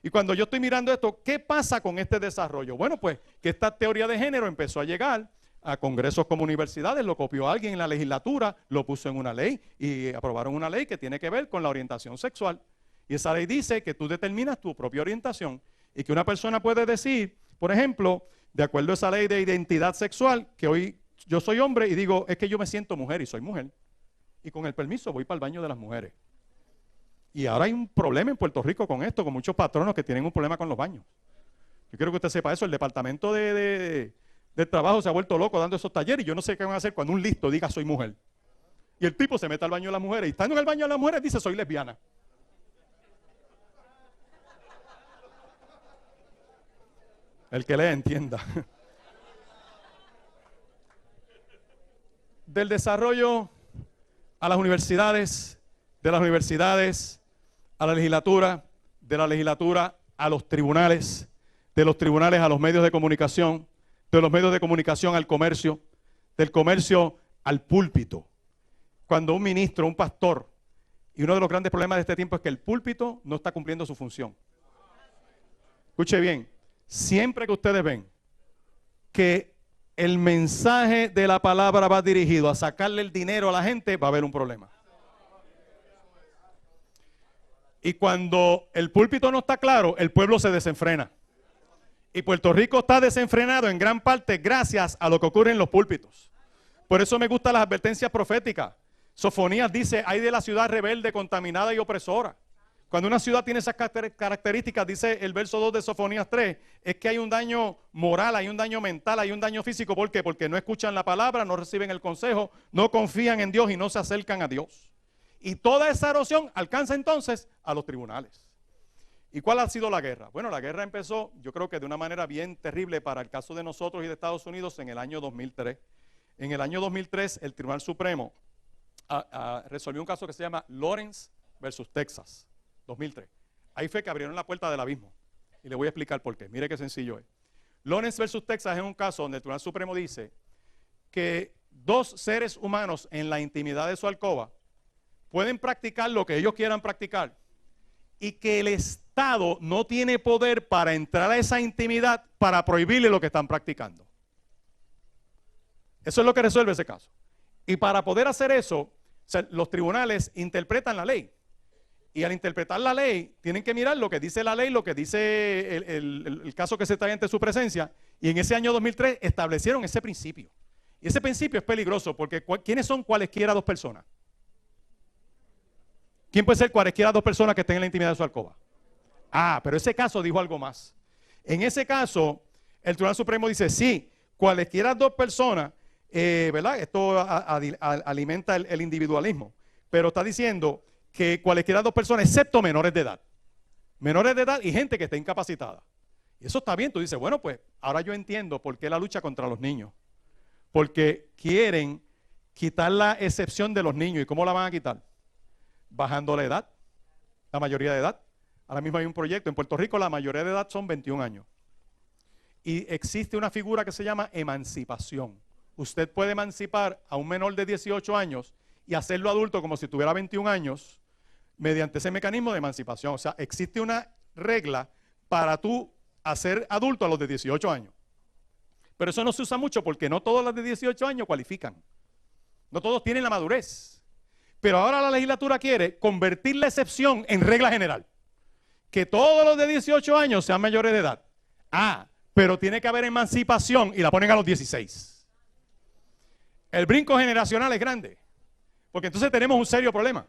Y cuando yo estoy mirando esto, ¿qué pasa con este desarrollo? Bueno, pues que esta teoría de género empezó a llegar a congresos como universidades, lo copió alguien en la legislatura, lo puso en una ley y aprobaron una ley que tiene que ver con la orientación sexual. Y esa ley dice que tú determinas tu propia orientación y que una persona puede decir, por ejemplo, de acuerdo a esa ley de identidad sexual, que hoy yo soy hombre y digo, es que yo me siento mujer y soy mujer. Y con el permiso voy para el baño de las mujeres. Y ahora hay un problema en Puerto Rico con esto, con muchos patronos que tienen un problema con los baños. Yo quiero que usted sepa eso, el departamento de trabajo se ha vuelto loco dando esos talleres y yo no sé qué van a hacer cuando un listo diga soy mujer. Y el tipo se mete al baño de las mujeres y estando en el baño de las mujeres dice soy lesbiana. El que lea entienda. Del desarrollo a las universidades, de las universidades a la legislatura, de la legislatura a los tribunales, de los tribunales a los medios de comunicación, de los medios de comunicación al comercio, del comercio al púlpito. Cuando un ministro, un pastor, y uno de los grandes problemas de este tiempo es que el púlpito no está cumpliendo su función. Escuche bien, siempre que ustedes ven que el mensaje de la palabra va dirigido a sacarle el dinero a la gente, va a haber un problema. Y cuando el púlpito no está claro, el pueblo se desenfrena. Y Puerto Rico está desenfrenado en gran parte gracias a lo que ocurre en los púlpitos. Por eso me gustan las advertencias proféticas. Sofonías dice, hay de la ciudad rebelde, contaminada y opresora. Cuando una ciudad tiene esas características, dice el verso 2 de Sofonías 3, es que hay un daño moral, hay un daño mental, hay un daño físico. ¿Por qué? Porque no escuchan la palabra, no reciben el consejo, no confían en Dios y no se acercan a Dios. Y toda esa erosión alcanza entonces a los tribunales. ¿Y cuál ha sido la guerra? Bueno, la guerra empezó, yo creo que de una manera bien terrible para el caso de nosotros y de Estados Unidos en el año 2003. En el año 2003, el Tribunal Supremo resolvió un caso que se llama Lawrence versus Texas, 2003. Ahí fue que abrieron la puerta del abismo. Y le voy a explicar por qué. Mire qué sencillo es. Lawrence versus Texas es un caso donde el Tribunal Supremo dice que dos seres humanos en la intimidad de su alcoba pueden practicar lo que ellos quieran practicar y que el Estado no tiene poder para entrar a esa intimidad para prohibirle lo que están practicando. Eso es lo que resuelve ese caso. Y para poder hacer eso, o sea, los tribunales interpretan la ley. Y al interpretar la ley, tienen que mirar lo que dice la ley, lo que dice el caso que se trae ante su presencia. Y en ese año 2003 establecieron ese principio. Y ese principio es peligroso porque ¿quiénes son cualesquiera dos personas? ¿Quién puede ser cualesquiera dos personas que estén en la intimidad de su alcoba? Ah, pero ese caso dijo algo más. En ese caso, el Tribunal Supremo dice, sí, cualesquiera dos personas, ¿verdad? Esto alimenta el individualismo. Pero está diciendo que cualesquiera dos personas, excepto menores de edad. Menores de edad y gente que esté incapacitada. Y eso está bien. Tú dices, bueno, pues ahora yo entiendo por qué la lucha contra los niños. Porque quieren quitar la excepción de los niños. ¿Y cómo la van a quitar? Bajando la edad, la mayoría de edad. Ahora mismo hay un proyecto. En Puerto Rico la mayoría de edad son 21 años. Y existe una figura que se llama emancipación. Usted puede emancipar a un menor de 18 años y hacerlo adulto como si tuviera 21 años mediante ese mecanismo de emancipación. O sea, existe una regla para tú hacer adulto a los de 18 años. Pero eso no se usa mucho porque no todos los de 18 años cualifican. No todos tienen la madurez. Pero ahora la legislatura quiere convertir la excepción en regla general. Que todos los de 18 años sean mayores de edad. Ah, pero tiene que haber emancipación y la ponen a los 16. El brinco generacional es grande. Porque entonces tenemos un serio problema.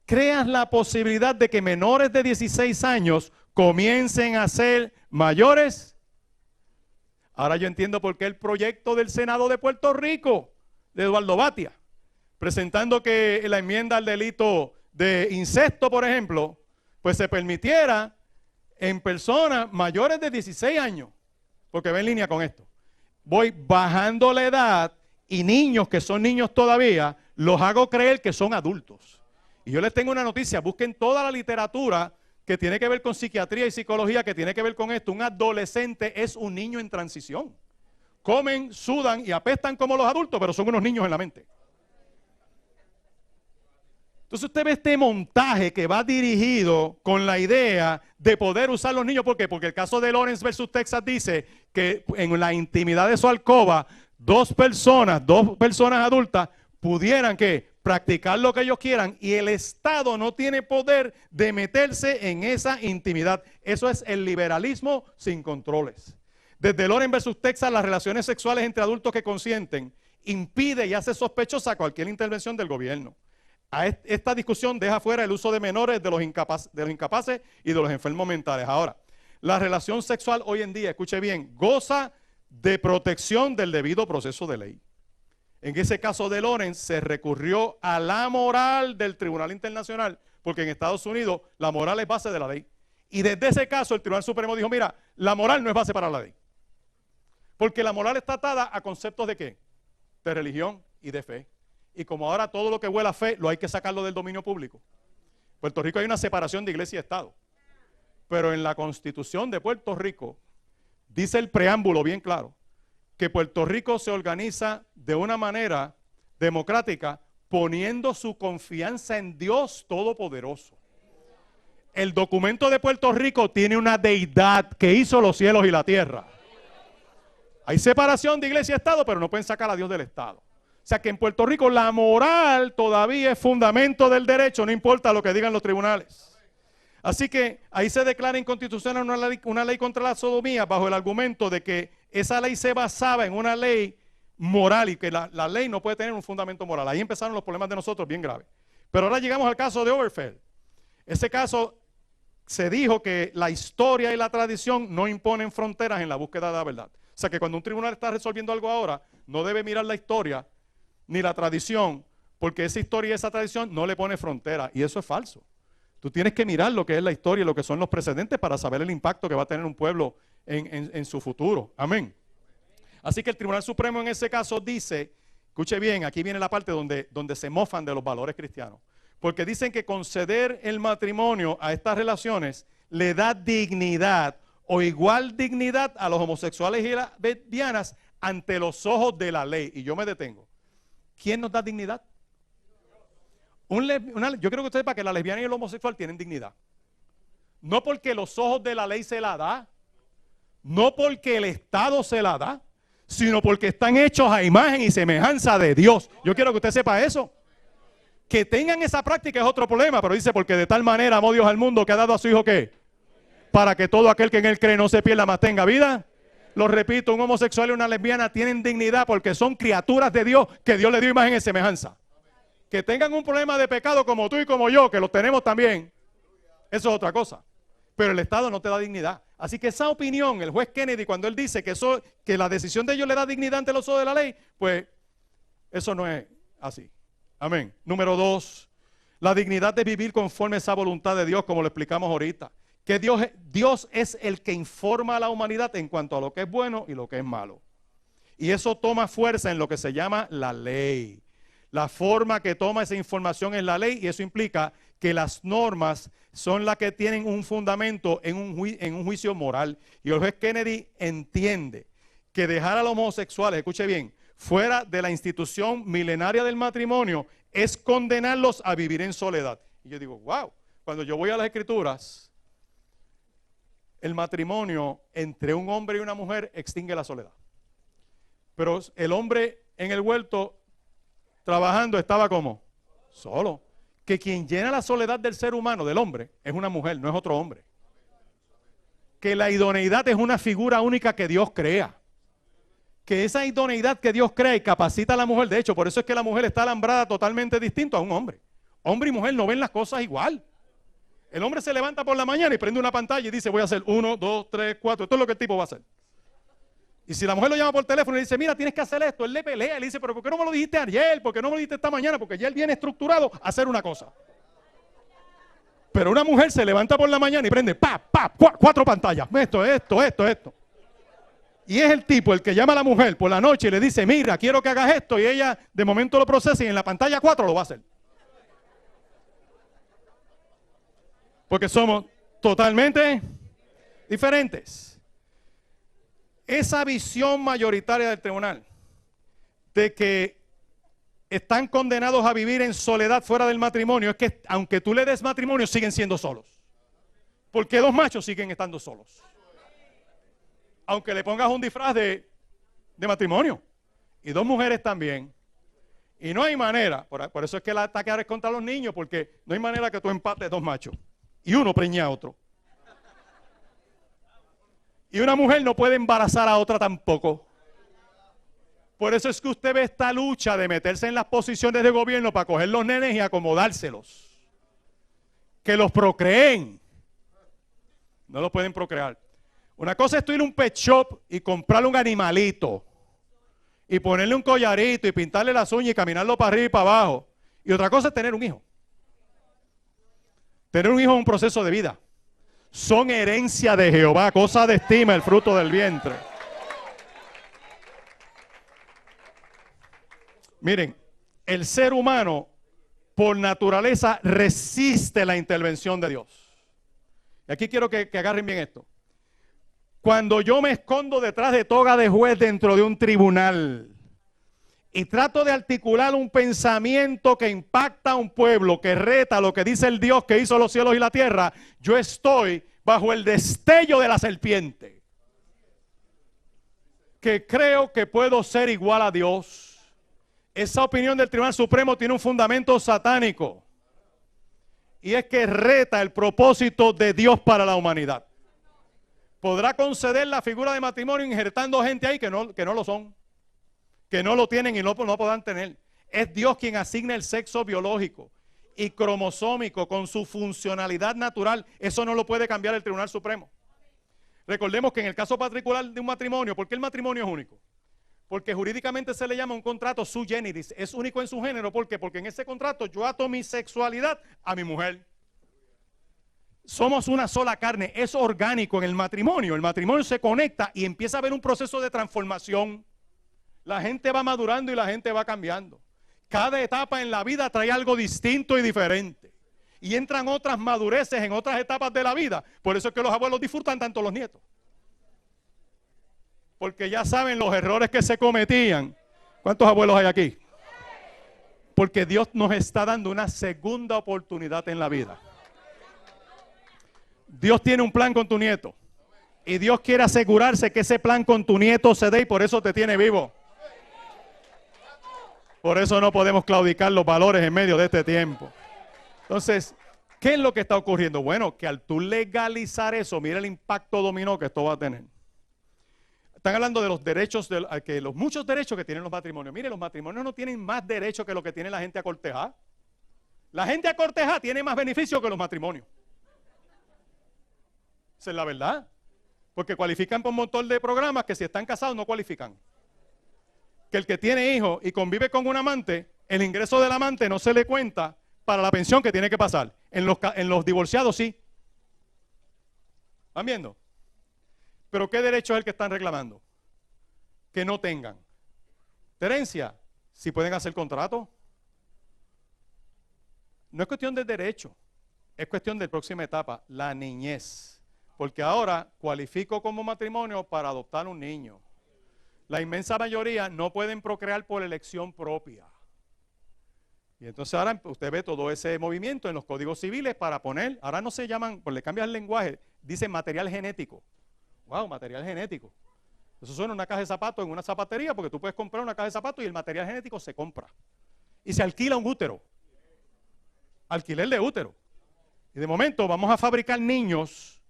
Creas la posibilidad de que menores de 16 años comiencen a ser mayores. Ahora yo entiendo por qué el proyecto del Senado de Puerto Rico, de Eduardo Batia, presentando que la enmienda al delito de incesto, por ejemplo, pues se permitiera en personas mayores de 16 años, porque va en línea con esto. Voy bajando la edad y niños que son niños todavía, los hago creer que son adultos. Y yo les tengo una noticia, busquen toda la literatura que tiene que ver con psiquiatría y psicología, que tiene que ver con esto. Un adolescente es un niño en transición. Comen, sudan y apestan como los adultos, pero son unos niños en la mente. Entonces usted ve este montaje que va dirigido con la idea de poder usar los niños. ¿Por qué? Porque el caso de Lawrence versus Texas dice que en la intimidad de su alcoba, dos personas adultas pudieran que practicar lo que ellos quieran y el Estado no tiene poder de meterse en esa intimidad. Eso es el liberalismo sin controles. Desde Lawrence versus Texas, las relaciones sexuales entre adultos que consienten impide y hace sospechosa cualquier intervención del gobierno. Esta discusión deja fuera el uso de menores, de los incapaces y de los enfermos mentales. Ahora, la relación sexual hoy en día, escuche bien, goza de protección del debido proceso de ley. En ese caso de Lawrence se recurrió a la moral del Tribunal Internacional, porque en Estados Unidos la moral es base de la ley. Y desde ese caso el Tribunal Supremo dijo, mira, la moral no es base para la ley. Porque la moral está atada a conceptos de ¿qué? De religión y de fe. Y como ahora todo lo que huela a fe lo hay que sacarlo del dominio público. En Puerto Rico hay una separación de iglesia y Estado. Pero en la Constitución de Puerto Rico dice el preámbulo bien claro que Puerto Rico se organiza de una manera democrática poniendo su confianza en Dios Todopoderoso. El documento de Puerto Rico tiene una deidad que hizo los cielos y la tierra. Hay separación de iglesia y Estado, pero no pueden sacar a Dios del Estado. O sea que en Puerto Rico la moral todavía es fundamento del derecho, no importa lo que digan los tribunales. Así que ahí se declara inconstitucional una ley contra la sodomía bajo el argumento de que esa ley se basaba en una ley moral y que la ley no puede tener un fundamento moral. Ahí empezaron los problemas de nosotros bien graves. Pero ahora llegamos al caso de Obergefell. Ese caso se dijo que la historia y la tradición no imponen fronteras en la búsqueda de la verdad. O sea que cuando un tribunal está resolviendo algo ahora, no debe mirar la historia ni la tradición, porque esa historia y esa tradición no le pone frontera, y eso es falso. Tú tienes que mirar lo que es la historia y lo que son los precedentes para saber el impacto que va a tener un pueblo en su futuro. Amén. Así que el Tribunal Supremo en ese caso dice, escuche bien, aquí viene la parte donde se mofan de los valores cristianos, porque dicen que conceder el matrimonio a estas relaciones le da dignidad o igual dignidad a los homosexuales y las lesbianas ante los ojos de la ley. Y yo me detengo. ¿Quién nos da dignidad? Yo creo que usted sepa que la lesbiana y el homosexual tienen dignidad. No porque los ojos de la ley se la da, no porque el Estado se la da, sino porque están hechos a imagen y semejanza de Dios. Yo quiero que usted sepa eso. Que tengan esa práctica es otro problema, pero dice, porque de tal manera amó Dios al mundo que ha dado a su Hijo, ¿qué? Para que todo aquel que en él cree no se pierda, mas tenga vida. Lo repito, un homosexual y una lesbiana tienen dignidad porque son criaturas de Dios que Dios le dio imagen y semejanza. Que tengan un problema de pecado como tú y como yo, que los tenemos también, eso es otra cosa. Pero el Estado no te da dignidad. Así que esa opinión, el juez Kennedy, cuando él dice que la decisión de ellos le da dignidad ante los ojos de la ley, pues eso no es así. Amén. Número 2, la dignidad de vivir conforme a esa voluntad de Dios, como lo explicamos ahorita. Que Dios es el que informa a la humanidad en cuanto a lo que es bueno y lo que es malo. Y eso toma fuerza en lo que se llama la ley. La forma que toma esa información es la ley, y eso implica que las normas son las que tienen un fundamento en un juicio moral. Y el juez Kennedy entiende que dejar a los homosexuales, escuche bien, fuera de la institución milenaria del matrimonio es condenarlos a vivir en soledad. Y yo digo, wow, cuando yo voy a las Escrituras, el matrimonio entre un hombre y una mujer extingue la soledad. Pero el hombre en el huerto trabajando estaba como solo. Que quien llena la soledad del ser humano, del hombre, es una mujer, no es otro hombre. Que la idoneidad es una figura única que Dios crea. Que esa idoneidad que Dios crea y capacita a la mujer, de hecho, por eso es que la mujer está alambrada totalmente distinto a un hombre. Hombre y mujer no ven las cosas igual. El hombre se levanta por la mañana y prende una pantalla y dice, voy a hacer 1, 2, 3, 4, esto es lo que el tipo va a hacer. Y si la mujer lo llama por teléfono y le dice, mira, tienes que hacer esto, él le pelea, le dice, pero ¿por qué no me lo dijiste ayer? ¿Por qué no me lo dijiste esta mañana? Porque ya él viene estructurado a hacer una cosa. Pero una mujer se levanta por la mañana y prende, 4 pantallas, esto. Y es el tipo el que llama a la mujer por la noche y le dice, mira, quiero que hagas esto, y ella de momento lo procesa y en la pantalla 4 lo va a hacer. Porque somos totalmente diferentes. Esa visión mayoritaria del tribunal de que están condenados a vivir en soledad fuera del matrimonio es que aunque tú le des matrimonio, siguen siendo solos. Porque dos machos siguen estando solos. Aunque le pongas un disfraz de matrimonio. Y dos mujeres también. Y no hay manera, por eso es que el ataque ahora es contra los niños, porque no hay manera que tú empates dos machos y uno preñe a otro. Y una mujer no puede embarazar a otra tampoco. Por eso es que usted ve esta lucha de meterse en las posiciones de gobierno para coger los nenes y acomodárselos. Que los procreen. No los pueden procrear. Una cosa es tú ir a un pet shop y comprarle un animalito. Y ponerle un collarito y pintarle las uñas y caminarlo para arriba y para abajo. Y otra cosa es tener un hijo. Tener un hijo es un proceso de vida. Son herencia de Jehová, cosa de estima, el fruto del vientre. Miren, el ser humano por naturaleza resiste la intervención de Dios. Y aquí quiero que agarren bien esto. Cuando yo me escondo detrás de toga de juez dentro de un tribunal y trato de articular un pensamiento que impacta a un pueblo, que reta lo que dice el Dios que hizo los cielos y la tierra, yo estoy bajo el destello de la serpiente. Que creo que puedo ser igual a Dios. Esa opinión del Tribunal Supremo tiene un fundamento satánico. Y es que reta el propósito de Dios para la humanidad. Podrá conceder la figura de matrimonio injertando gente ahí que no lo son, que no lo tienen y no podrán tener. Es Dios quien asigna el sexo biológico y cromosómico con su funcionalidad natural. Eso no lo puede cambiar el Tribunal Supremo. Recordemos que en el caso particular de un matrimonio, ¿por qué el matrimonio es único? Porque jurídicamente se le llama un contrato sui generis. Es único en su género. ¿Por qué? Porque en ese contrato yo ato mi sexualidad a mi mujer. Somos una sola carne, es orgánico en el matrimonio se conecta y empieza a haber un proceso de transformación. La gente va madurando y la gente va cambiando. Cada etapa en la vida trae algo distinto y diferente. Y entran otras madureces en otras etapas de la vida. Por eso es que los abuelos disfrutan tanto los nietos. Porque ya saben los errores que se cometían. ¿Cuántos abuelos hay aquí? Porque Dios nos está dando una segunda oportunidad en la vida. Dios tiene un plan con tu nieto y Dios quiere asegurarse que ese plan con tu nieto se dé y por eso te tiene vivo. Por eso no podemos claudicar los valores en medio de este tiempo. Entonces, ¿qué es lo que está ocurriendo? Bueno, que al tú legalizar eso, mira el impacto dominó que esto va a tener. Están hablando de los derechos, los muchos derechos que tienen los matrimonios. Mire, los matrimonios no tienen más derechos que lo que tiene la gente a cortejar. La gente a cortejar tiene más beneficios que los matrimonios. Esa es la verdad. Porque cualifican por un montón de programas que si están casados no cualifican. Que el que tiene hijos y convive con un amante, el ingreso del amante no se le cuenta para la pensión que tiene que pasar. En los divorciados sí. ¿Están viendo? Pero ¿qué derecho es el que están reclamando? Que no tengan. Herencia, si pueden hacer contrato. No es cuestión de derecho, es cuestión de próxima etapa, la niñez. Porque ahora cualifico como matrimonio para adoptar un niño. La inmensa mayoría no pueden procrear por elección propia. Y entonces ahora usted ve todo ese movimiento en los códigos civiles para poner, ahora no se llaman, pues le cambian el lenguaje, dicen material genético. Wow, material genético. Eso suena una caja de zapatos en una zapatería porque tú puedes comprar una caja de zapatos y el material genético se compra. Y se alquila un útero. Alquiler de útero. Y de momento vamos a fabricar niños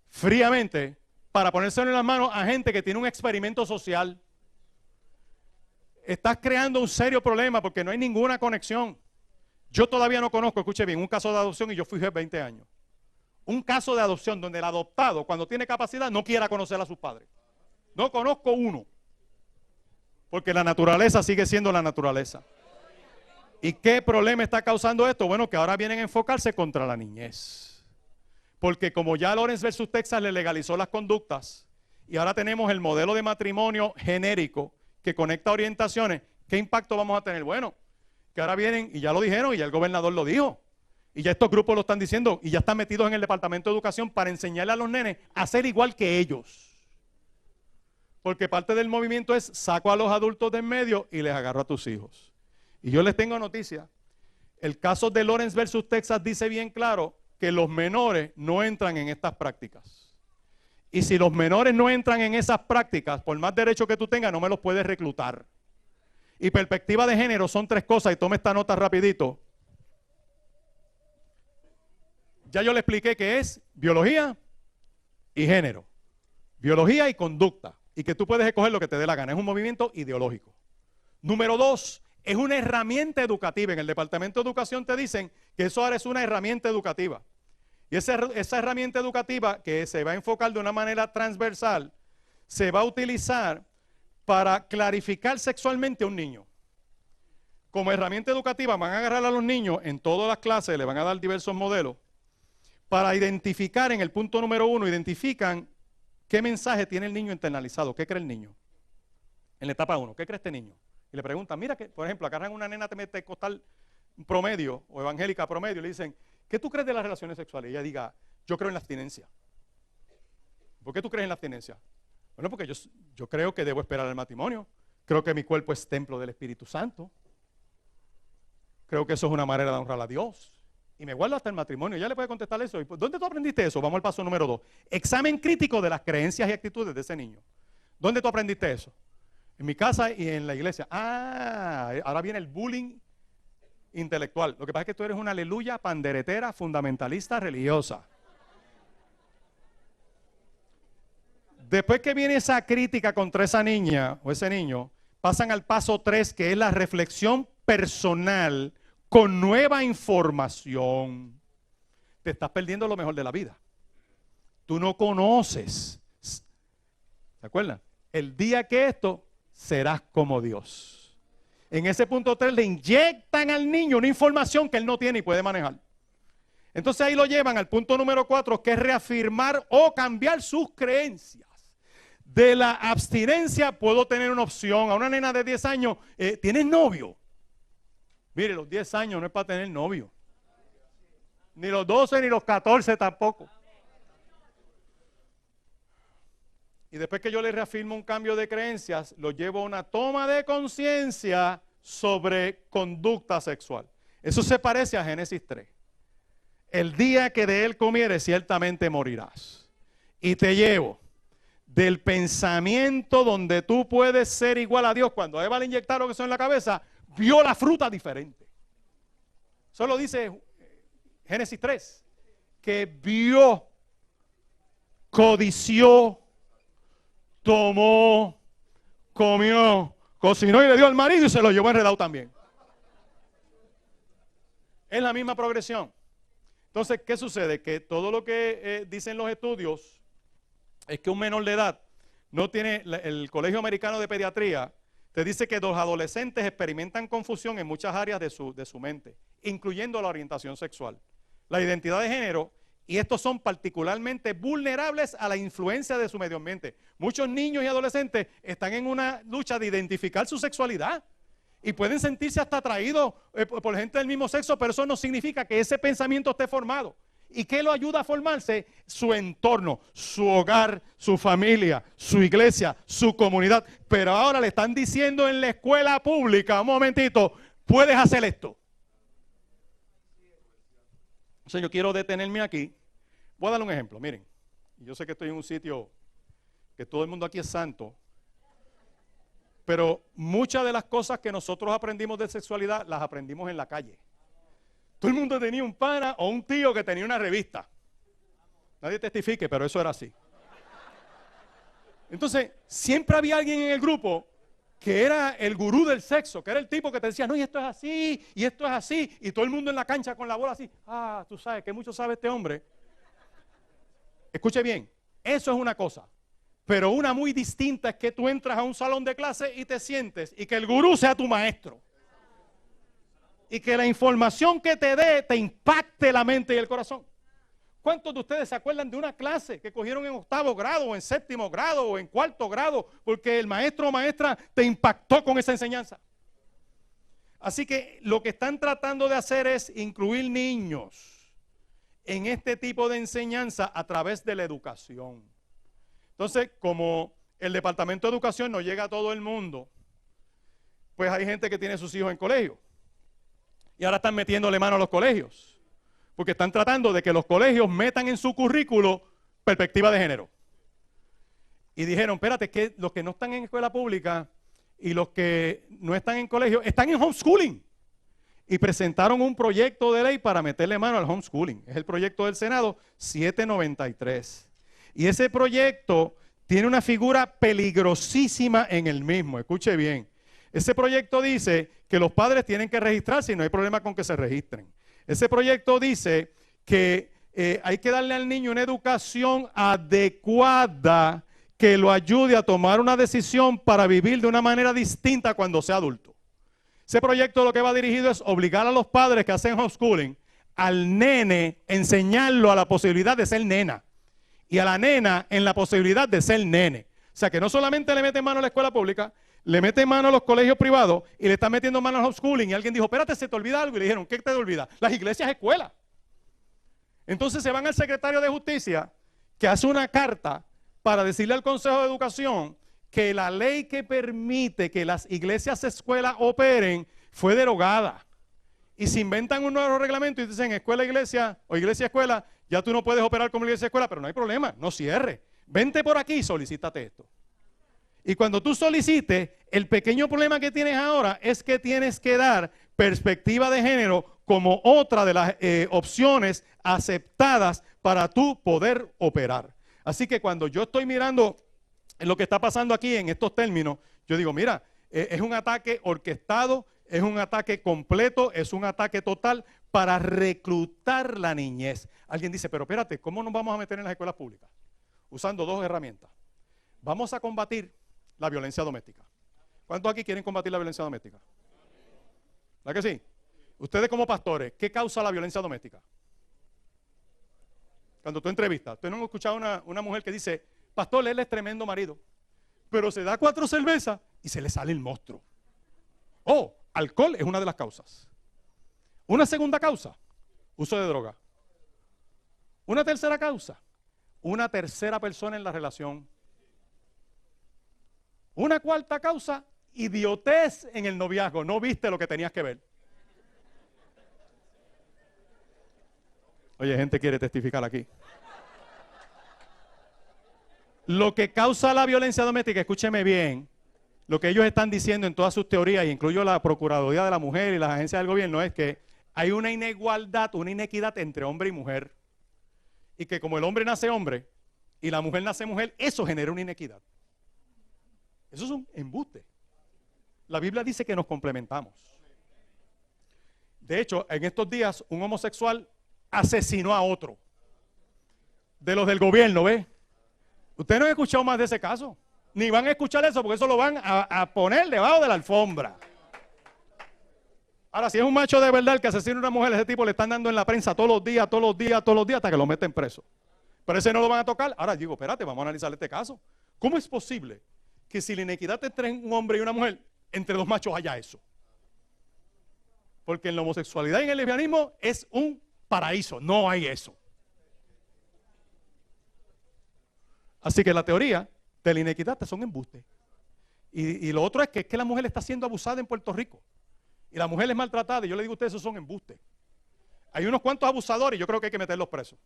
fríamente para ponérselo en las manos a gente que tiene un experimento social. Estás creando un serio problema porque no hay ninguna conexión. Yo todavía no conozco, escuche bien, un caso de adopción y yo fui juez 20 años. Un caso de adopción donde el adoptado, cuando tiene capacidad, no quiera conocer a sus padres. No conozco uno. Porque la naturaleza sigue siendo la naturaleza. ¿Y qué problema está causando esto? Bueno, que ahora vienen a enfocarse contra la niñez. Porque como ya Lawrence versus Texas le legalizó las conductas y ahora tenemos el modelo de matrimonio genérico que conecta orientaciones, ¿qué impacto vamos a tener? Bueno, que ahora vienen y ya lo dijeron y ya el gobernador lo dijo. Y ya estos grupos lo están diciendo y ya están metidos en el Departamento de Educación para enseñarle a los nenes a ser igual que ellos. Porque parte del movimiento es saco a los adultos de en medio y les agarro a tus hijos. Y yo les tengo noticia. El caso de Lawrence versus Texas dice bien claro que los menores no entran en estas prácticas. Y si los menores no entran en esas prácticas, por más derecho que tú tengas, no me los puedes reclutar. Y perspectiva de género son 3 cosas, y tome esta nota rapidito. Ya yo le expliqué que es biología y género. Biología y conducta. Y que tú puedes escoger lo que te dé la gana. Es un movimiento ideológico. Número 2, es una herramienta educativa. En el Departamento de Educación te dicen que eso ahora es una herramienta educativa. Y esa herramienta educativa que se va a enfocar de una manera transversal, se va a utilizar para clarificar sexualmente a un niño. Como herramienta educativa van a agarrar a los niños en todas las clases, le van a dar diversos modelos, para identificar en el punto número 1, identifican qué mensaje tiene el niño internalizado, qué cree el niño. En la etapa 1, ¿qué cree este niño? Y le preguntan, mira que, por ejemplo, agarran una nena pentecostal promedio o evangélica promedio y le dicen, ¿qué tú crees de las relaciones sexuales? Y ella diga, yo creo en la abstinencia. ¿Por qué tú crees en la abstinencia? Bueno, porque yo creo que debo esperar el matrimonio. Creo que mi cuerpo es templo del Espíritu Santo. Creo que eso es una manera de honrar a Dios. Y me guardo hasta el matrimonio. Ya le puede contestar eso. ¿Y dónde tú aprendiste eso? Vamos al paso número 2. Examen crítico de las creencias y actitudes de ese niño. ¿Dónde tú aprendiste eso? En mi casa y en la iglesia. Ah, ahora viene el bullying intelectual. Lo que pasa es que tú eres una aleluya panderetera, fundamentalista, religiosa. Después que viene esa crítica contra esa niña o ese niño, pasan al paso 3, que es la reflexión personal con nueva información. Te estás perdiendo lo mejor de la vida. Tú no conoces. ¿Se acuerdan? El día que esto, serás como Dios. En ese punto 3 le inyectan al niño una información que él no tiene y puede manejar. Entonces ahí lo llevan al punto número 4, que es reafirmar o cambiar sus creencias. De la abstinencia puedo tener una opción. A una nena de 10 años, ¿tienes novio? Mire, los 10 años no es para tener novio. Ni los 12 ni los 14 tampoco. Y después que yo le reafirmo un cambio de creencias, lo llevo a una toma de conciencia sobre conducta sexual. Eso se parece a Génesis 3. El día que de él comieres, ciertamente morirás. Y te llevo del pensamiento donde tú puedes ser igual a Dios. Cuando a Eva le inyectaron eso en la cabeza, vio la fruta diferente. Eso lo dice Génesis 3. Que vio, codició, tomó, comió, cocinó y le dio al marido y se lo llevó enredado también. Es la misma progresión. Entonces, ¿qué sucede? Que todo lo que dicen los estudios es que un menor de edad no tiene, el Colegio Americano de Pediatría te dice que los adolescentes experimentan confusión en muchas áreas de su mente, incluyendo la orientación sexual, la identidad de género, y estos son particularmente vulnerables a la influencia de su medio ambiente. Muchos niños y adolescentes están en una lucha de identificar su sexualidad y pueden sentirse hasta atraídos por gente del mismo sexo, pero eso no significa que ese pensamiento esté formado. ¿Y qué lo ayuda a formarse? Su entorno, su hogar, su familia, su iglesia, su comunidad. Pero ahora le están diciendo en la escuela pública, un momentito, puedes hacer esto. O sea, yo quiero detenerme aquí. Voy a dar un ejemplo, miren. Yo sé que estoy en un sitio que todo el mundo aquí es santo, pero muchas de las cosas que nosotros aprendimos de sexualidad las aprendimos en la calle. Todo el mundo tenía un pana o un tío que tenía una revista. Nadie testifique, pero eso era así. Entonces, siempre había alguien en el grupo que era el gurú del sexo, que era el tipo que te decía, no, y esto es así, y esto es así, y todo el mundo en la cancha con la bola así. Ah, tú sabes, que mucho sabe este hombre. Escuche bien, eso es una cosa, pero una muy distinta es que tú entras a un salón de clase y te sientes, y que el gurú sea tu maestro. Y que la información que te dé te impacte la mente y el corazón. ¿Cuántos de ustedes se acuerdan de una clase que cogieron en 8º grado o en 7º grado o en 4º grado porque el maestro o maestra te impactó con esa enseñanza? Así que lo que están tratando de hacer es incluir niños en este tipo de enseñanza a través de la educación. Entonces, como el Departamento de Educación no llega a todo el mundo, pues hay gente que tiene sus hijos en colegio. Y ahora están metiéndole mano a los colegios, porque están tratando de que los colegios metan en su currículo perspectiva de género. Y dijeron, espérate, que los que no están en escuela pública y los que no están en colegio están en homeschooling. Y presentaron un proyecto de ley para meterle mano al homeschooling. Es el proyecto del Senado 793. Y ese proyecto tiene una figura peligrosísima en el mismo. Escuche bien. Ese proyecto dice que los padres tienen que registrarse y no hay problema con que se registren. Ese proyecto dice que hay que darle al niño una educación adecuada que lo ayude a tomar una decisión para vivir de una manera distinta cuando sea adulto. Ese proyecto lo que va dirigido es obligar a los padres que hacen homeschooling al nene, enseñarlo a la posibilidad de ser nena y a la nena en la posibilidad de ser nene. O sea que no solamente le meten mano a la escuela pública, le meten mano a los colegios privados y le están metiendo mano al homeschooling. Y alguien dijo, espérate, se te olvida algo. Y le dijeron, ¿qué te olvida? Las iglesias escuelas. Entonces se van al secretario de Justicia que hace una carta para decirle al Consejo de Educación que la ley que permite que las iglesias escuelas operen fue derogada. Y se inventan un nuevo reglamento y dicen escuela, iglesia o iglesia, escuela, ya tú no puedes operar como iglesia, escuela, pero no hay problema, no cierre. Vente por aquí y solicítate esto. Y cuando tú solicites, el pequeño problema que tienes ahora es que tienes que dar perspectiva de género como otra de las opciones aceptadas para tú poder operar. Así que cuando yo estoy mirando lo que está pasando aquí en estos términos, yo digo, mira, es un ataque orquestado, es un ataque completo, es un ataque total para reclutar la niñez. Alguien dice, pero espérate, ¿cómo nos vamos a meter en las escuelas públicas? Usando dos herramientas. Vamos a combatir la violencia doméstica. ¿Cuántos aquí quieren combatir la violencia doméstica? ¿Verdad que sí? Ustedes como pastores, ¿qué causa la violencia doméstica? Cuando tú entrevistas, ustedes no han escuchado una mujer que dice, pastor, él es tremendo marido, pero se da 4 cervezas y se le sale el monstruo. Oh, alcohol es una de las causas. Una segunda causa, uso de droga. Una tercera causa, una tercera persona en la relación. Una cuarta causa, idiotez en el noviazgo. No viste lo que tenías que ver. Oye, gente quiere testificar aquí. Lo que causa la violencia doméstica, escúcheme bien, lo que ellos están diciendo en todas sus teorías, y incluyo la Procuraduría de la Mujer y las agencias del gobierno, es que hay una inigualdad, una inequidad entre hombre y mujer. Y que como el hombre nace hombre y la mujer nace mujer, eso genera una inequidad. Eso es un embuste. La Biblia dice que nos complementamos. De hecho, en estos días un homosexual asesinó a otro. De los del gobierno, ¿ve? Ustedes no han escuchado más de ese caso. Ni van a escuchar eso porque eso lo van a poner debajo de la alfombra. Ahora, si es un macho de verdad el que asesina a una mujer, ese tipo le están dando en la prensa todos los días, hasta que lo meten preso. Pero ese no lo van a tocar. Ahora digo, espérate, vamos a analizar este caso. ¿Cómo es posible que si la inequidad entre un hombre y una mujer, entre dos machos haya eso? Porque en la homosexualidad y en el lesbianismo es un paraíso, no hay eso. Así que la teoría de la inequidad son embustes. Y lo otro es que la mujer está siendo abusada en Puerto Rico. Y la mujer es maltratada. Y yo le digo a ustedes, esos son embustes. Hay unos cuantos abusadores y yo creo que hay que meterlos presos.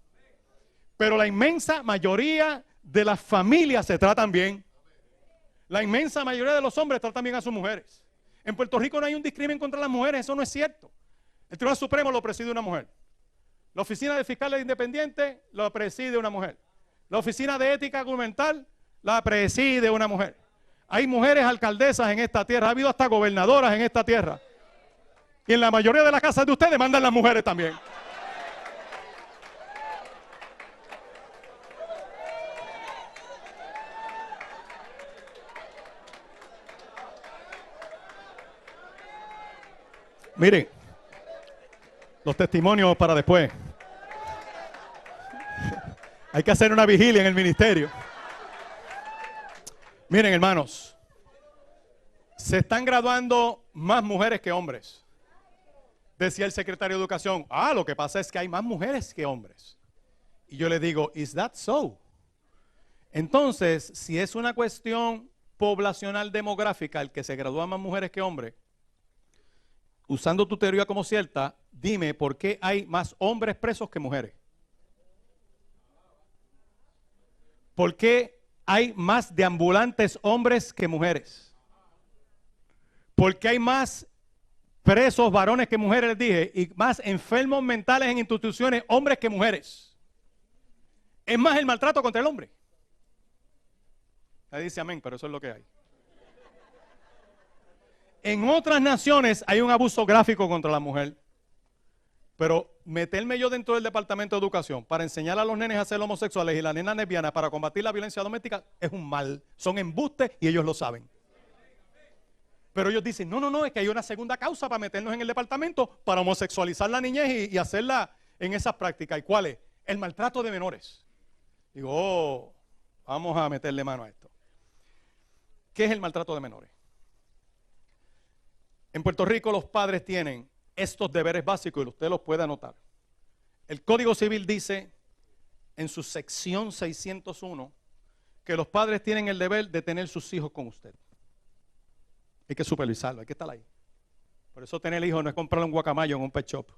Pero la inmensa mayoría de las familias se tratan bien. La inmensa mayoría de los hombres tratan bien a sus mujeres. En Puerto Rico no hay un discrimen contra las mujeres, eso no es cierto. El Tribunal Supremo lo preside una mujer. La Oficina de Fiscales Independientes lo preside una mujer. La Oficina de Ética Gubernamental la preside una mujer. Hay mujeres alcaldesas en esta tierra, ha habido hasta gobernadoras en esta tierra. Y en la mayoría de las casas de ustedes mandan las mujeres también. Miren, los testimonios para después. Hay que hacer una vigilia en el ministerio. Miren, hermanos, se están graduando más mujeres que hombres. Decía el secretario de Educación, lo que pasa es que hay más mujeres que hombres. Y yo le digo, ¿is that so? Entonces, si es una cuestión poblacional demográfica el que se gradúan más mujeres que hombres, usando tu teoría como cierta, dime por qué hay más hombres presos que mujeres. ¿Por qué hay más deambulantes hombres que mujeres? ¿Por qué hay más presos varones que mujeres, les dije, y más enfermos mentales en instituciones hombres que mujeres? Es más el maltrato contra el hombre. Nadie dice amén, pero eso es lo que hay. En otras naciones hay un abuso gráfico contra la mujer. Pero meterme yo dentro del Departamento de Educación para enseñar a los nenes a ser homosexuales y las nenas lesbianas para combatir la violencia doméstica es un mal. Son embustes y ellos lo saben. Pero ellos dicen, no, es que hay una segunda causa para meternos en el departamento para homosexualizar la niñez y hacerla en esas prácticas. ¿Y cuál es? El maltrato de menores. Digo, vamos a meterle mano a esto. ¿Qué es el maltrato de menores? En Puerto Rico los padres tienen estos deberes básicos y usted los puede anotar. El Código Civil dice en su sección 601 que los padres tienen el deber de tener sus hijos con usted. Hay que supervisarlo, hay que estar ahí. Por eso tener hijos no es comprarle un guacamayo en un pet shop.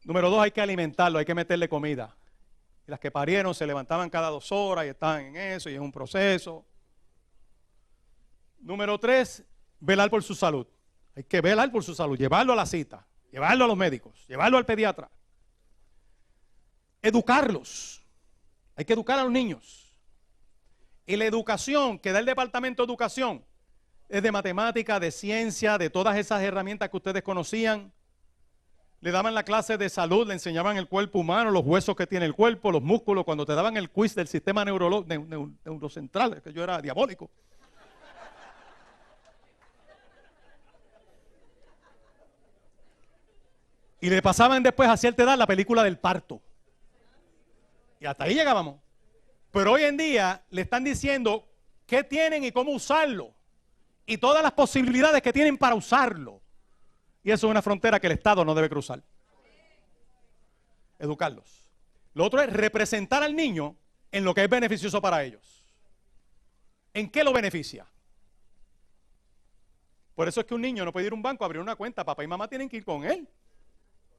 Número 2, hay que alimentarlo, hay que meterle comida. Y las que parieron se levantaban cada 2 horas y estaban en eso y es un proceso. Número 3, velar por su salud. Hay que velar por su salud, llevarlo a la cita, llevarlo a los médicos, llevarlo al pediatra. Educarlos. Hay que educar a los niños. Y la educación que da el Departamento de Educación es de matemática, de ciencia, de todas esas herramientas que ustedes conocían. Le daban la clase de salud, le enseñaban el cuerpo humano, los huesos que tiene el cuerpo, los músculos. Cuando te daban el quiz del sistema neurocentral, que yo era diabólico. Y le pasaban después a cierta edad la película del parto. Y hasta ahí llegábamos. Pero hoy en día le están diciendo qué tienen y cómo usarlo. Y todas las posibilidades que tienen para usarlo. Y eso es una frontera que el Estado no debe cruzar. Educarlos. Lo otro es representar al niño en lo que es beneficioso para ellos. ¿En qué lo beneficia? Por eso es que un niño no puede ir a un banco a abrir una cuenta. Papá y mamá tienen que ir con él.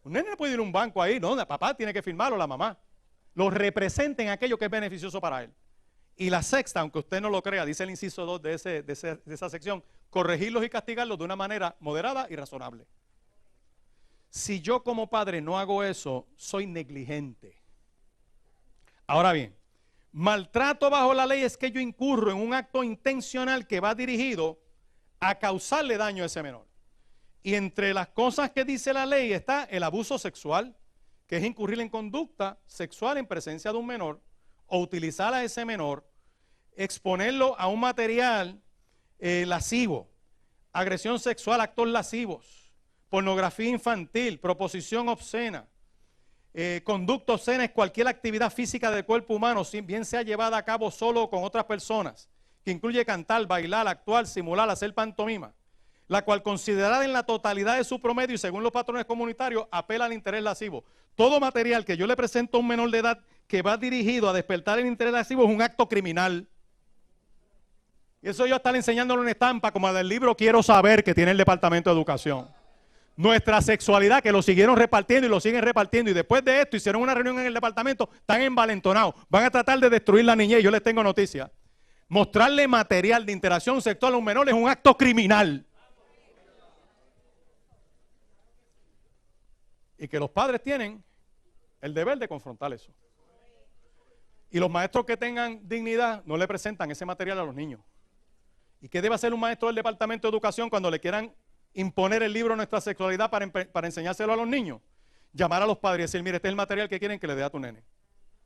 Un nene no puede ir a un banco ahí, no, el papá tiene que firmarlo, la mamá. Lo representen aquello que es beneficioso para él. Y la sexta, aunque usted no lo crea, dice el inciso 2 de esa sección, corregirlos y castigarlos de una manera moderada y razonable. Si yo como padre no hago eso, soy negligente. Ahora bien, maltrato bajo la ley es que yo incurro en un acto intencional que va dirigido a causarle daño a ese menor. Y entre las cosas que dice la ley está el abuso sexual, que es incurrir en conducta sexual en presencia de un menor, o utilizar a ese menor, exponerlo a un material lascivo, agresión sexual, actos lascivos, pornografía infantil, proposición obscena, conducta obscena es cualquier actividad física del cuerpo humano, bien sea llevada a cabo solo o con otras personas, que incluye cantar, bailar, actuar, simular, hacer pantomima, la cual considerada en la totalidad de su promedio y según los patrones comunitarios, apela al interés lascivo. Todo material que yo le presento a un menor de edad que va dirigido a despertar el interés lascivo es un acto criminal. Y eso yo estar enseñándole una estampa como la del libro Quiero Saber que tiene el Departamento de Educación. Nuestra sexualidad, que lo siguieron repartiendo y lo siguen repartiendo, y después de esto hicieron una reunión en el departamento, están envalentonados, van a tratar de destruir la niñez. Yo les tengo noticia. Mostrarle material de interacción sexual a un menor es un acto criminal. Y que los padres tienen el deber de confrontar eso. Y los maestros que tengan dignidad no le presentan ese material a los niños. ¿Y qué debe hacer un maestro del Departamento de Educación cuando le quieran imponer el libro Nuestra Sexualidad para enseñárselo a los niños? Llamar a los padres y decir, mire, este es el material que quieren que le dé a tu nene.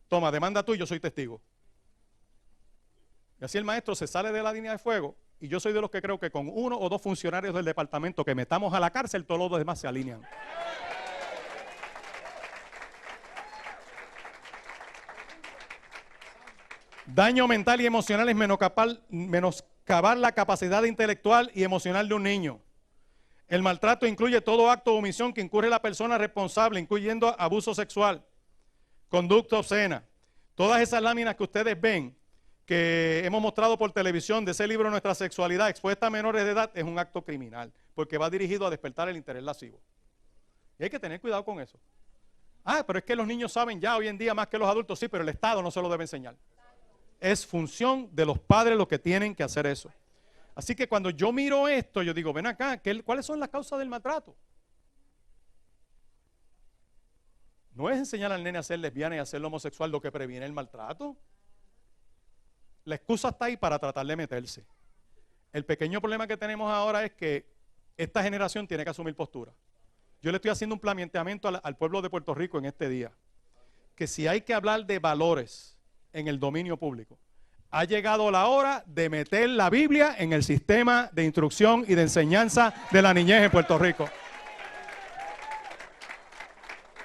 Toma, demanda tú y yo soy testigo. Y así el maestro se sale de la línea de fuego, y yo soy de los que creo que con 1 o 2 funcionarios del departamento que metamos a la cárcel, todos los demás se alinean. Daño mental y emocional es menoscabar la capacidad intelectual y emocional de un niño. El maltrato incluye todo acto o omisión que incurre la persona responsable, incluyendo abuso sexual, conducta obscena. Todas esas láminas que ustedes ven, que hemos mostrado por televisión de ese libro Nuestra Sexualidad expuesta a menores de edad es un acto criminal, porque va dirigido a despertar el interés lascivo. Y hay que tener cuidado con eso. Ah, pero es que los niños saben ya hoy en día más que los adultos. Sí, pero el Estado no se lo debe enseñar. Es función de los padres los que tienen que hacer eso. Así que cuando yo miro esto, yo digo, ven acá, ¿cuáles son las causas del maltrato? No es enseñar al nene a ser lesbiana y a ser homosexual lo que previene el maltrato. La excusa está ahí para tratar de meterse. El pequeño problema que tenemos ahora es que esta generación tiene que asumir postura. Yo le estoy haciendo un planteamiento al pueblo de Puerto Rico en este día, que si hay que hablar de valores en el dominio público, ha llegado la hora de meter la Biblia en el sistema de instrucción y de enseñanza de la niñez en Puerto Rico.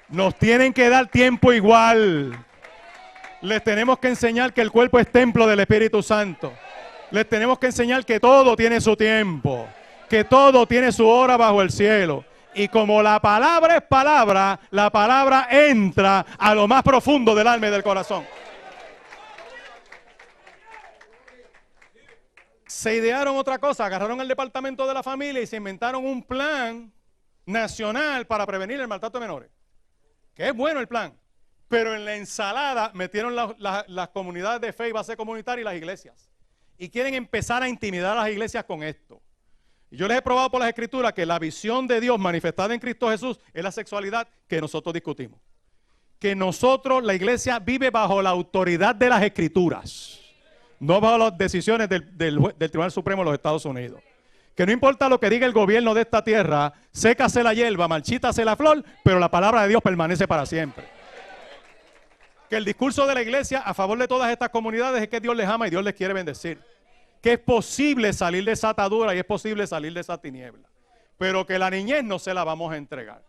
Nos tienen que dar tiempo igual. Les tenemos que enseñar que el cuerpo es templo del Espíritu Santo. Les tenemos que enseñar que todo tiene su tiempo, que todo tiene su hora bajo el cielo. Y como la palabra es palabra, la palabra entra a lo más profundo del alma y del corazón. Se idearon otra cosa, agarraron el departamento de la familia y se inventaron un plan nacional para prevenir el maltrato de menores. Que es bueno el plan, pero en la ensalada metieron las comunidades de fe y base comunitaria y las iglesias. Y quieren empezar a intimidar a las iglesias con esto. Y yo les he probado por las escrituras que la visión de Dios manifestada en Cristo Jesús es la sexualidad que nosotros discutimos. Que nosotros, la iglesia, vive bajo la autoridad de las escrituras, no bajo las decisiones del Tribunal Supremo de los Estados Unidos. Que no importa lo que diga el gobierno de esta tierra, sécase la hierba, marchítase la flor, pero la palabra de Dios permanece para siempre. Que el discurso de la iglesia a favor de todas estas comunidades es que Dios les ama y Dios les quiere bendecir. Que es posible salir de esa atadura y es posible salir de esa tiniebla. Pero que la niñez no se la vamos a entregar.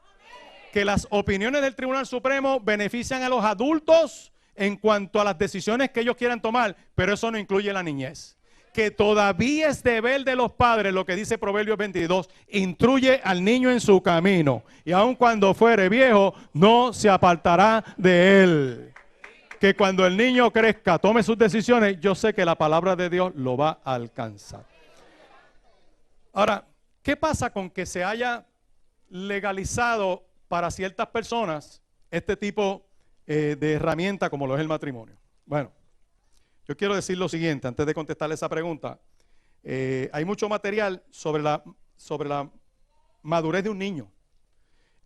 Que las opiniones del Tribunal Supremo benefician a los adultos en cuanto a las decisiones que ellos quieran tomar, pero eso no incluye la niñez. Que todavía es deber de los padres, lo que dice Proverbios 22, instruye al niño en su camino, y aun cuando fuere viejo, no se apartará de él. Que cuando el niño crezca, tome sus decisiones, yo sé que la palabra de Dios lo va a alcanzar. Ahora, ¿qué pasa con que se haya legalizado para ciertas personas este tipo de herramienta como lo es el matrimonio? Bueno, yo quiero decir lo siguiente, antes de contestarle esa pregunta. Hay mucho material sobre la madurez de un niño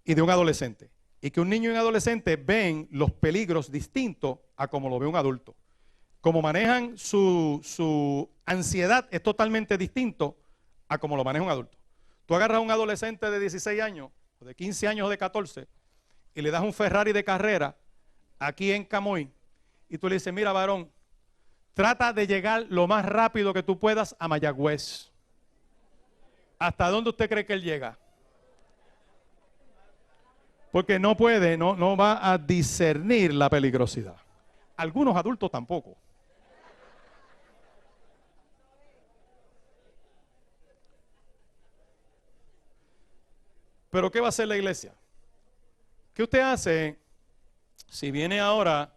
y de un adolescente. Y que un niño y un adolescente ven los peligros distintos a como lo ve un adulto. Como manejan su ansiedad es totalmente distinto a como lo maneja un adulto. Tú agarras a un adolescente de 16 años, o de 15 años o de 14, y le das un Ferrari de carrera aquí en Camoy, y tú le dices, mira varón, trata de llegar lo más rápido que tú puedas a Mayagüez. ¿Hasta dónde usted cree que él llega? Porque no puede, no va a discernir la peligrosidad. Algunos adultos tampoco. Pero ¿qué va a hacer la iglesia? ¿Qué usted hace si viene ahora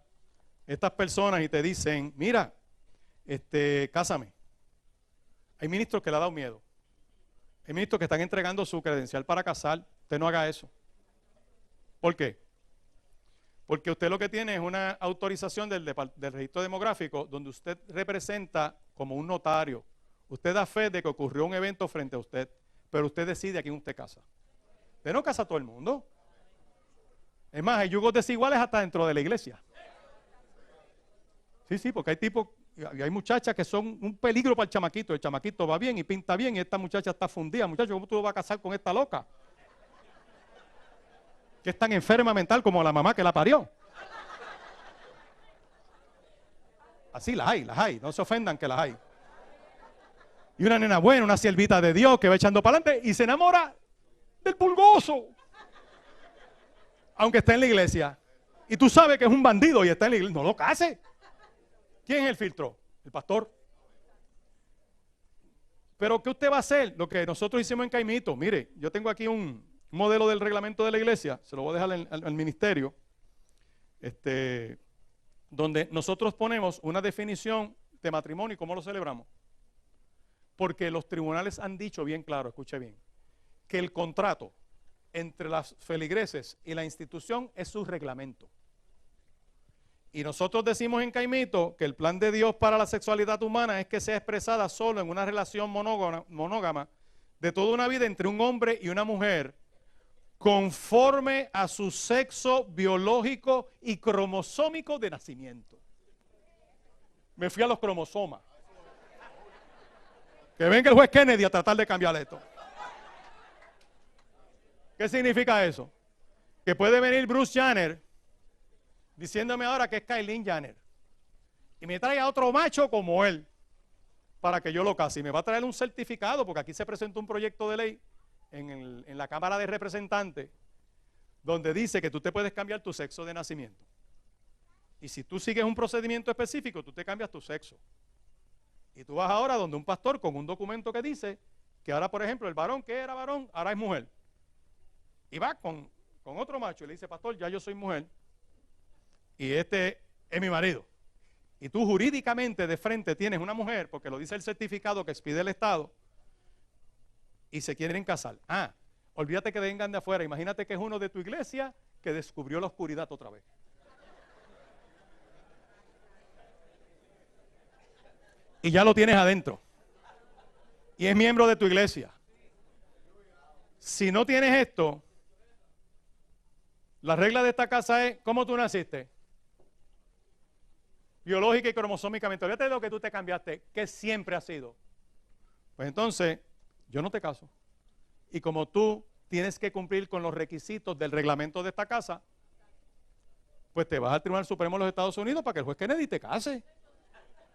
estas personas y te dicen, mira, cásame? Hay ministros que le ha dado miedo. Hay ministros que están entregando su credencial para casar. Usted no haga eso. ¿Por qué? Porque usted lo que tiene es una autorización del registro demográfico donde usted representa como un notario. Usted da fe de que ocurrió un evento frente a usted, pero usted decide a quién usted casa. Usted no casa a todo el mundo. Es más, hay yugos desiguales hasta dentro de la iglesia. Sí, porque hay tipos, hay muchachas que son un peligro para el chamaquito. El chamaquito va bien y pinta bien y esta muchacha está fundida. Muchacho, ¿cómo tú vas a casar con esta loca? Que es tan enferma mental como la mamá que la parió. Así las hay, no se ofendan que las hay. Y una nena buena, una siervita de Dios que va echando para adelante y se enamora del pulgoso. Aunque esté en la iglesia. Y tú sabes que es un bandido y está en la iglesia. No lo case. ¿Quién es el filtro? El pastor. Pero ¿qué usted va a hacer? Lo que nosotros hicimos en Caimito. Mire, yo tengo aquí un modelo del reglamento de la iglesia, se lo voy a dejar al ministerio, donde nosotros ponemos una definición de matrimonio. ¿Y cómo lo celebramos? Porque los tribunales han dicho bien claro, escuche bien, que el contrato entre las feligreses y la institución es su reglamento. Y nosotros decimos en Caimito que el plan de Dios para la sexualidad humana es que sea expresada solo en una relación monógama de toda una vida entre un hombre y una mujer, conforme a su sexo biológico y cromosómico de nacimiento. Me fui a los cromosomas. Que venga el juez Kennedy a tratar de cambiar esto. ¿Qué significa eso? Que puede venir Bruce Jenner diciéndome ahora que es Kylie Jenner y me trae a otro macho como él para que yo lo case. Y me va a traer un certificado, porque aquí se presentó un proyecto de ley en la Cámara de Representantes donde dice que tú te puedes cambiar tu sexo de nacimiento. Y si tú sigues un procedimiento específico, tú te cambias tu sexo. Y tú vas ahora donde un pastor con un documento que dice que ahora, por ejemplo, el varón que era varón, ahora es mujer. Y va con otro macho y le dice, pastor, ya yo soy mujer y este es mi marido. Y tú jurídicamente de frente tienes una mujer, porque lo dice el certificado que expide el Estado, y se quieren casar. Olvídate que vengan de afuera. Imagínate que es uno de tu iglesia que descubrió la oscuridad otra vez. Y ya lo tienes adentro. Y es miembro de tu iglesia. Si no tienes esto, la regla de esta casa es, ¿cómo tú naciste? Biológica y cromosómicamente. Olvídate de lo que tú te cambiaste, que siempre ha sido. Pues entonces, yo no te caso. Y como tú tienes que cumplir con los requisitos del reglamento de esta casa, pues te vas al Tribunal Supremo de los Estados Unidos para que el juez Kennedy te case.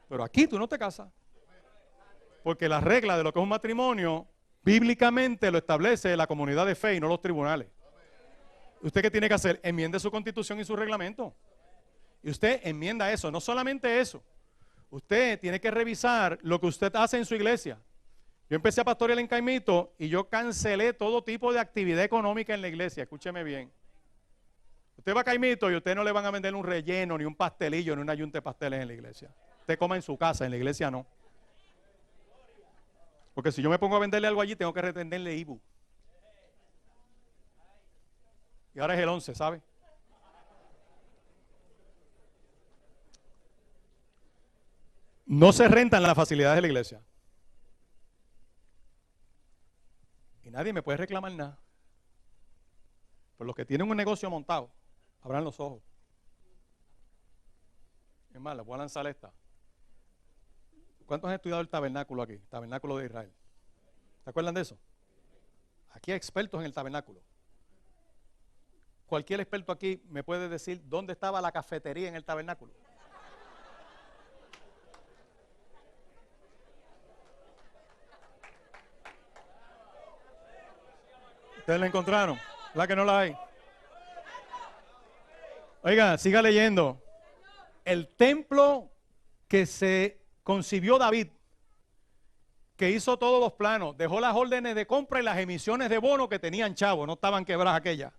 Pero aquí tú no te casas. Porque la regla de lo que es un matrimonio, bíblicamente lo establece la comunidad de fe y no los tribunales. ¿Usted qué tiene que hacer? Enmiende su constitución y su reglamento. Y usted enmienda eso. No solamente eso. Usted tiene que revisar lo que usted hace en su iglesia. Yo empecé a pastorear en Caimito y yo cancelé todo tipo de actividad económica en la iglesia. Escúcheme bien. Usted va a Caimito y usted no le van a vender un relleno, ni un pastelillo, ni una yunta de pasteles en la iglesia. Usted coma en su casa, en la iglesia no. Porque si yo me pongo a venderle algo allí, tengo que retenderle IBU. Y ahora es el 11, ¿sabe? No se rentan las facilidades de la iglesia. Y nadie me puede reclamar nada. Por los que tienen un negocio montado, abran los ojos. Es más, les voy a lanzar esta. ¿Cuántos han estudiado el tabernáculo aquí? Tabernáculo de Israel. ¿Se acuerdan de eso? Aquí hay expertos en el tabernáculo. Cualquier experto aquí me puede decir dónde estaba la cafetería en el tabernáculo. ¿Ustedes la encontraron? ¿La que no la hay? Oiga, siga leyendo. El templo que se concibió David, que hizo todos los planos, dejó las órdenes de compra y las emisiones de bono que tenían chavos, no estaban quebradas aquellas.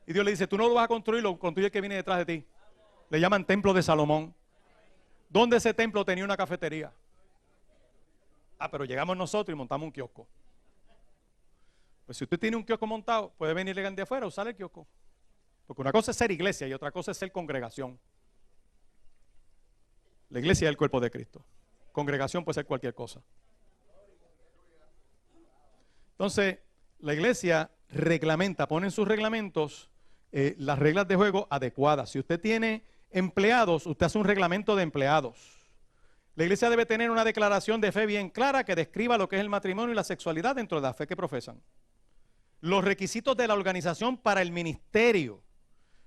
Y Dios le dice, tú no lo vas a construir, lo construye el que viene detrás de ti. Le llaman templo de Salomón. ¿Dónde ese templo tenía una cafetería? Pero llegamos nosotros y montamos un kiosco. Pues si usted tiene un kiosco montado, puede venirle de afuera a usar el kiosco. Porque una cosa es ser iglesia y otra cosa es ser congregación. La iglesia es el cuerpo de Cristo. Congregación puede ser cualquier cosa. Entonces, la iglesia reglamenta, pone en sus reglamentos las reglas de juego adecuadas. Si usted tiene empleados, usted hace un reglamento de empleados. La iglesia debe tener una declaración de fe bien clara que describa lo que es el matrimonio y la sexualidad dentro de la fe que profesan. Los requisitos de la organización para el ministerio.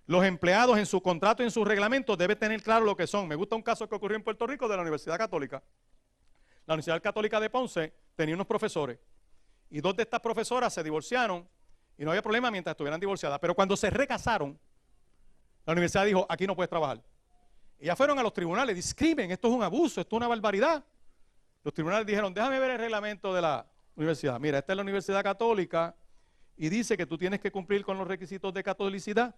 Los empleados en su contrato y en sus reglamentos deben tener claro lo que son. Me gusta un caso que ocurrió en Puerto Rico de la Universidad Católica. La Universidad Católica de Ponce tenía unos profesores y dos de estas profesoras se divorciaron y no había problema mientras estuvieran divorciadas. Pero cuando se recasaron, la universidad dijo, aquí no puedes trabajar. Y ya fueron a los tribunales, discrimen, esto es un abuso, esto es una barbaridad. Los tribunales dijeron, déjame ver el reglamento de la universidad. Mira, esta es la Universidad Católica y dice que tú tienes que cumplir con los requisitos de catolicidad.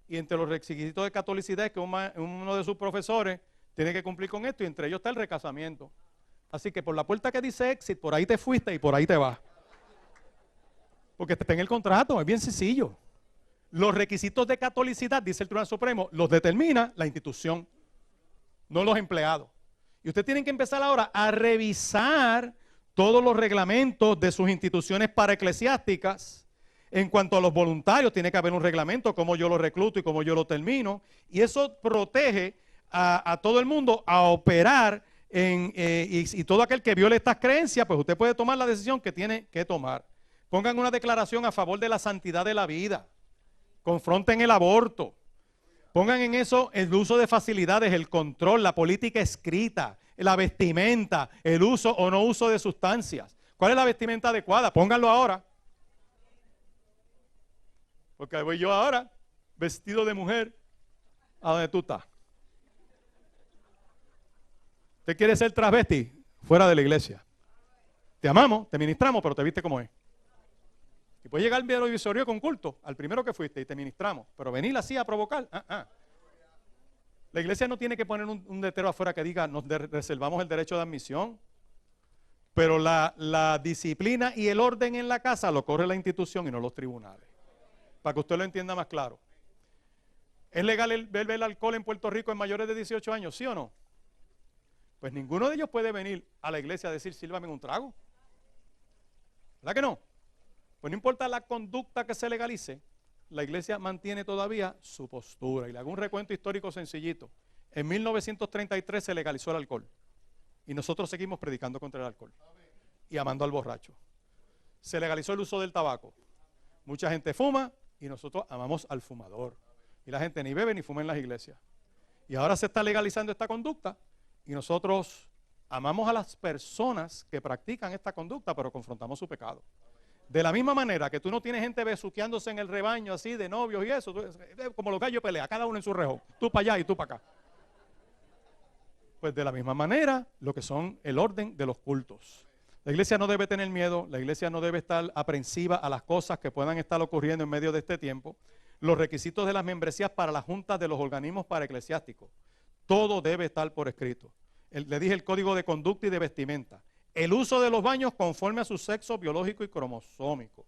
Y entre los requisitos de catolicidad es que uno de sus profesores tiene que cumplir con esto y entre ellos está el recasamiento. Así que por la puerta que dice exit, por ahí te fuiste y por ahí te vas. Porque está en el contrato, es bien sencillo. Los requisitos de catolicidad, dice el Tribunal Supremo, los determina la institución, no los empleados. Y ustedes tienen que empezar ahora a revisar todos los reglamentos de sus instituciones paraeclesiásticas. En cuanto a los voluntarios, tiene que haber un reglamento, cómo yo lo recluto y cómo yo lo termino. Y eso protege a todo el mundo a operar y todo aquel que viole estas creencias, pues usted puede tomar la decisión que tiene que tomar. Pongan una declaración a favor de la santidad de la vida. Confronten el aborto. Pongan en eso el uso de facilidades, el control, la política escrita, la vestimenta, el uso o no uso de sustancias. ¿Cuál es la vestimenta adecuada? Pónganlo ahora. Porque voy yo ahora, vestido de mujer, a donde tú estás. ¿Usted quiere ser transvesti? Fuera de la iglesia. Te amamos, te ministramos, pero te viste como es. Y puedes llegar al visorio con culto, al primero que fuiste, y te ministramos. Pero venir así a provocar. La iglesia no tiene que poner un letrero afuera que diga, nos reservamos el derecho de admisión. Pero la disciplina y el orden en la casa lo corre la institución y no los tribunales. Para que usted lo entienda más claro. ¿Es legal beber el alcohol en Puerto Rico en mayores de 18 años, sí o no? Pues ninguno de ellos puede venir a la iglesia a decir, sírvame un trago. ¿Verdad que no? Pues no importa la conducta que se legalice, la iglesia mantiene todavía su postura. Y le hago un recuento histórico sencillito. En 1933 se legalizó el alcohol. Y nosotros seguimos predicando contra el alcohol. Y amando al borracho. Se legalizó el uso del tabaco. Mucha gente fuma y nosotros amamos al fumador. Y la gente ni bebe ni fuma en las iglesias. Y ahora se está legalizando esta conducta y nosotros amamos a las personas que practican esta conducta, pero confrontamos su pecado. De la misma manera que tú no tienes gente besuqueándose en el rebaño así de novios y eso, como los gallos pelean, cada uno en su rejón, tú para allá y tú para acá. Pues de la misma manera, lo que son el orden de los cultos. La iglesia no debe tener miedo, la iglesia no debe estar aprensiva a las cosas que puedan estar ocurriendo en medio de este tiempo. Los requisitos de las membresías para las juntas de los organismos paraeclesiásticos, todo debe estar por escrito. Le dije el código de conducta y de vestimenta. El uso de los baños conforme a su sexo biológico y cromosómico.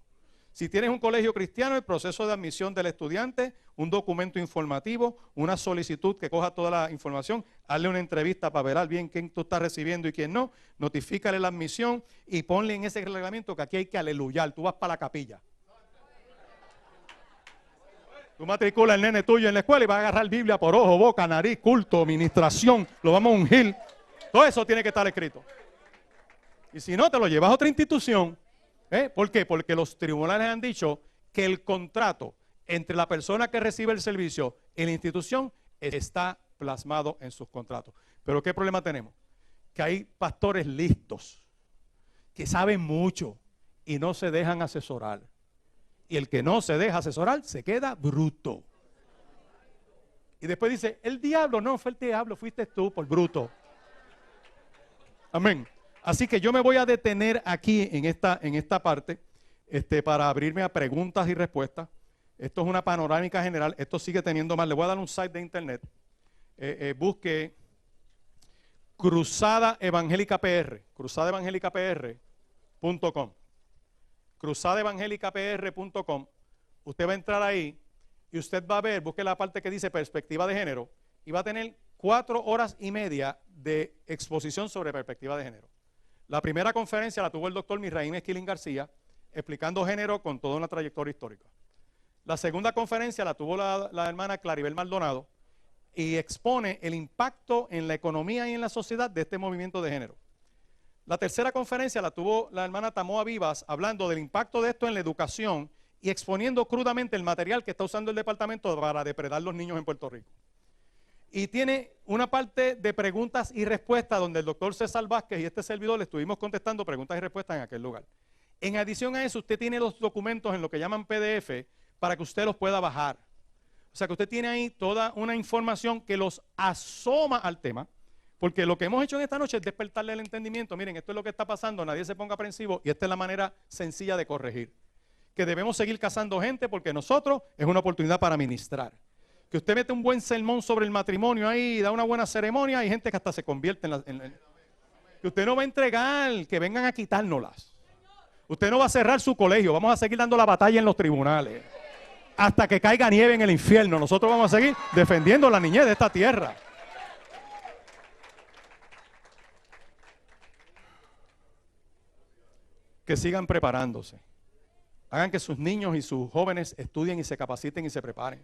Si tienes un colegio cristiano, el proceso de admisión del estudiante, un documento informativo, una solicitud que coja toda la información, hazle una entrevista para ver bien quién tú estás recibiendo y quién no, notifícale la admisión y ponle en ese reglamento que aquí hay que aleluyar, tú vas para la capilla. Tú matriculas al nene tuyo en la escuela y vas a agarrar Biblia por ojo, boca, nariz, culto, ministración, lo vamos a ungir. Todo eso tiene que estar escrito. Y si no, te lo llevas a otra institución. ¿Por qué? Porque los tribunales han dicho que el contrato entre la persona que recibe el servicio y la institución está plasmado en sus contratos. Pero ¿qué problema tenemos? Que hay pastores listos, que saben mucho y no se dejan asesorar. Y el que no se deja asesorar se queda bruto. Y después dice, el diablo, no fue el diablo, fuiste tú por bruto. Amén. Así que yo me voy a detener aquí en esta parte para abrirme a preguntas y respuestas. Esto es una panorámica general. Esto sigue teniendo más. Le voy a dar un site de internet. Busque Cruzada Evangélica PR, cruzadaevangelicapr.com. cruzadaevangelicapr.com. Usted va a entrar ahí y usted va a ver, busque la parte que dice perspectiva de género y va a tener 4 horas y media de exposición sobre perspectiva de género. La primera conferencia la tuvo el doctor Misraín Esquilín García, explicando género con toda una trayectoria histórica. La segunda conferencia la tuvo la hermana Claribel Maldonado y expone el impacto en la economía y en la sociedad de este movimiento de género. La tercera conferencia la tuvo la hermana Tamoa Vivas, hablando del impacto de esto en la educación y exponiendo crudamente el material que está usando el departamento para depredar los niños en Puerto Rico. Y tiene una parte de preguntas y respuestas donde el doctor César Vázquez y este servidor le estuvimos contestando preguntas y respuestas en aquel lugar. En adición a eso, usted tiene los documentos en lo que llaman PDF para que usted los pueda bajar. O sea que usted tiene ahí toda una información que los asoma al tema, porque lo que hemos hecho en esta noche es despertarle el entendimiento. Miren, esto es lo que está pasando, nadie se ponga aprensivo y esta es la manera sencilla de corregir. Que debemos seguir cazando gente porque nosotros es una oportunidad para ministrar. que usted mete un buen sermón sobre el matrimonio ahí, da una buena ceremonia, hay gente que hasta se convierte que usted no va a entregar, que vengan a quitárnoslas. Usted no va a cerrar su colegio, vamos a seguir dando la batalla en los tribunales. Hasta que caiga nieve en el infierno, nosotros vamos a seguir defendiendo la niñez de esta tierra. Que sigan preparándose. Hagan que sus niños y sus jóvenes estudien y se capaciten y se preparen.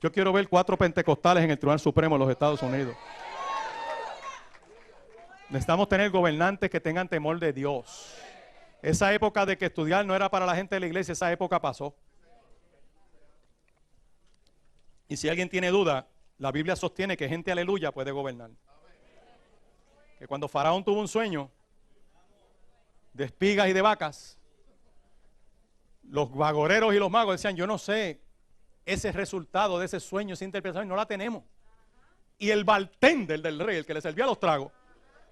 Yo quiero ver 4 pentecostales en el Tribunal Supremo de los Estados Unidos. Necesitamos tener gobernantes que tengan temor de Dios. Esa época de que estudiar no era para la gente de la iglesia, esa época pasó. Y si alguien tiene duda, la Biblia sostiene que gente aleluya puede gobernar. Que cuando Faraón tuvo un sueño de espigas y de vacas, los vagoreros y los magos decían, yo no sé ese resultado de ese sueño, esa interpretación, no la tenemos. Y el bartender del rey, el que le servía los tragos,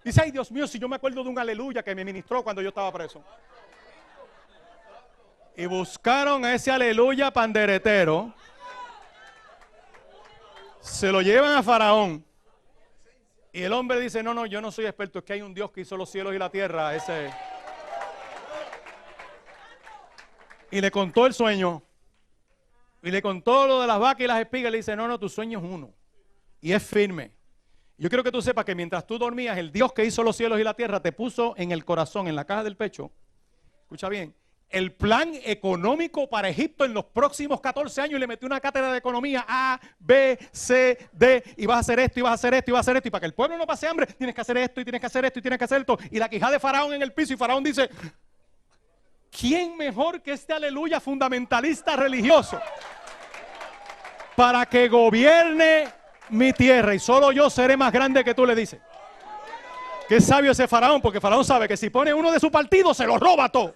dice, ay Dios mío, si yo me acuerdo de un aleluya que me ministró cuando yo estaba preso. Y buscaron a ese aleluya panderetero, se lo llevan a Faraón. Y el hombre dice, no, yo no soy experto, es que hay un Dios que hizo los cielos y la tierra, ese. Y le contó el sueño. Y le contó lo de las vacas y las espigas. Y le dice, no, tu sueño es uno. Y es firme. Yo quiero que tú sepas que mientras tú dormías, el Dios que hizo los cielos y la tierra te puso en el corazón, en la caja del pecho. Escucha bien. El plan económico para Egipto en los próximos 14 años, y le metió una cátedra de economía A, B, C, D, y vas a hacer esto, y vas a hacer esto, y vas a hacer esto, y para que el pueblo no pase hambre, tienes que hacer esto, y tienes que hacer esto, y tienes que hacer esto, y la quijada de Faraón en el piso, y Faraón dice, ¿quién mejor que este aleluya fundamentalista religioso para que gobierne mi tierra? Y solo yo seré más grande que tú, le dice. Qué sabio ese Faraón, porque Faraón sabe que si pone uno de su partido, se lo roba todo.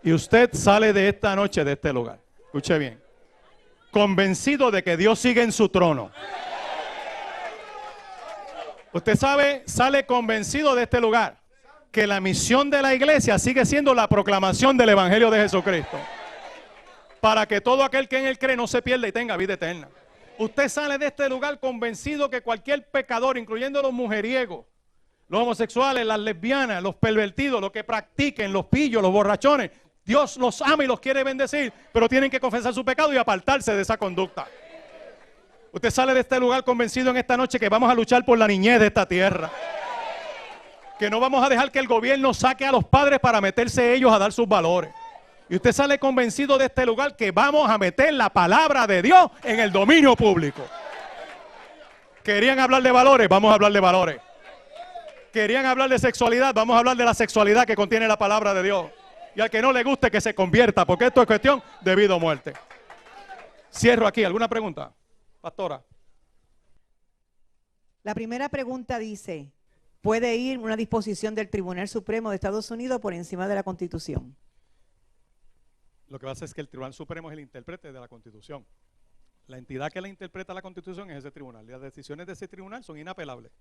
Y usted sale de esta noche de este lugar, escuche bien, convencido de que Dios sigue en su trono. Usted sabe, sale convencido de este lugar, que la misión de la iglesia sigue siendo la proclamación del Evangelio de Jesucristo, para que todo aquel que en él cree no se pierda y tenga vida eterna. Usted sale de este lugar convencido que cualquier pecador, incluyendo los mujeriegos, los homosexuales, las lesbianas, los pervertidos, los que practiquen, los pillos, los borrachones, Dios los ama y los quiere bendecir, pero tienen que confesar su pecado y apartarse de esa conducta. Usted sale de este lugar convencido en esta noche que vamos a luchar por la niñez de esta tierra. Que no vamos a dejar que el gobierno saque a los padres para meterse ellos a dar sus valores. Y usted sale convencido de este lugar que vamos a meter la palabra de Dios en el dominio público. Querían hablar de valores, vamos a hablar de valores. Querían hablar de sexualidad, vamos a hablar de la sexualidad que contiene la palabra de Dios. Y al que no le guste que se convierta, porque esto es cuestión de vida o muerte. Cierro aquí. ¿Alguna pregunta, pastora? La primera pregunta dice, ¿puede ir una disposición del Tribunal Supremo de Estados Unidos por encima de la Constitución? Lo que pasa es que el Tribunal Supremo es el intérprete de la Constitución. La entidad que la interpreta la Constitución es ese tribunal. Y las decisiones de ese tribunal son inapelables.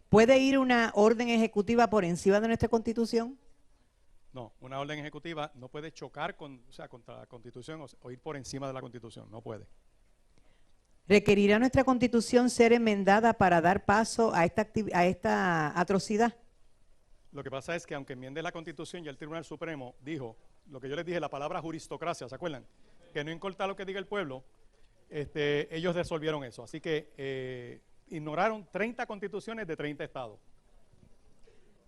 ¿Puede ir una orden ejecutiva por encima de nuestra Constitución? No, una orden ejecutiva no puede chocar contra la Constitución o ir por encima de la Constitución. No puede. ¿Requerirá nuestra Constitución ser enmendada para dar paso a esta atrocidad? Lo que pasa es que aunque enmiende la Constitución, ya el Tribunal Supremo dijo, lo que yo les dije, la palabra juristocracia, ¿se acuerdan? Que no importa lo que diga el pueblo, ellos resolvieron eso. Así que ignoraron 30 constituciones de 30 estados.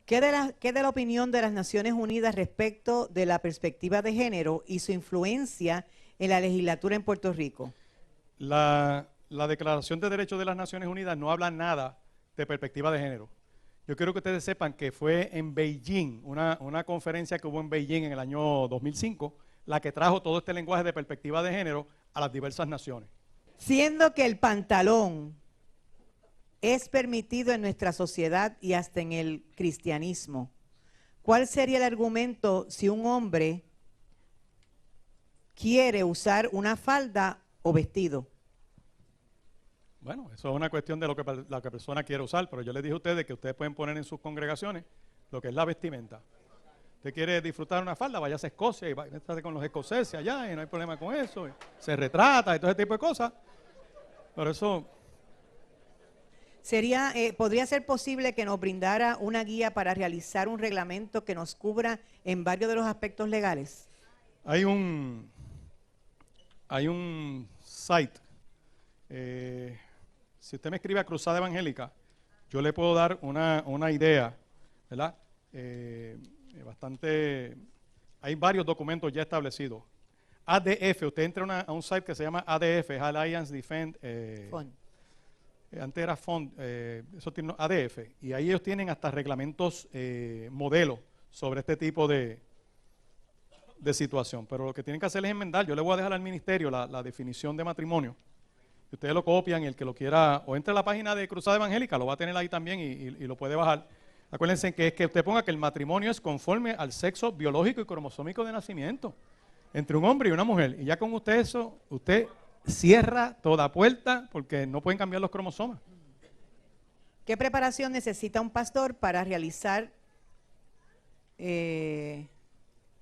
¿Qué de la opinión de las Naciones Unidas respecto de la perspectiva de género y su influencia en la legislatura en Puerto Rico? La Declaración de Derechos de las Naciones Unidas no habla nada de perspectiva de género. Yo quiero que ustedes sepan que fue en Beijing, una conferencia que hubo en Beijing en el año 2005, la que trajo todo este lenguaje de perspectiva de género a las diversas naciones. Siendo que el pantalón es permitido en nuestra sociedad y hasta en el cristianismo, ¿cuál sería el argumento si un hombre quiere usar una falda o vestido? Bueno, eso es una cuestión de lo que la persona quiere usar, pero yo les dije a ustedes que ustedes pueden poner en sus congregaciones lo que es la vestimenta. Usted quiere disfrutar una falda, váyase a Escocia y váyase con los escoceses allá y no hay problema con eso. Se retrata y todo ese tipo de cosas. Pero eso... ¿Podría ser posible que nos brindara una guía para realizar un reglamento que nos cubra en varios de los aspectos legales? Hay un site, si usted me escribe a Cruzada Evangélica, yo le puedo dar una idea, ¿verdad? Hay varios documentos ya establecidos. ADF, usted entra a un site que se llama ADF, Alliance Defend Fund. Antes era Fund, eso tiene ADF, y ahí ellos tienen hasta reglamentos modelos sobre este tipo de situación. Pero lo que tienen que hacer es enmendar. Yo le voy a dejar al ministerio la definición de matrimonio. Y ustedes lo copian y el que lo quiera, o entre a la página de Cruzada Evangélica, lo va a tener ahí también y lo puede bajar. Acuérdense que es que usted ponga que el matrimonio es conforme al sexo biológico y cromosómico de nacimiento entre un hombre y una mujer. Y ya con usted eso, usted cierra toda puerta porque no pueden cambiar los cromosomas. ¿Qué preparación necesita un pastor para realizar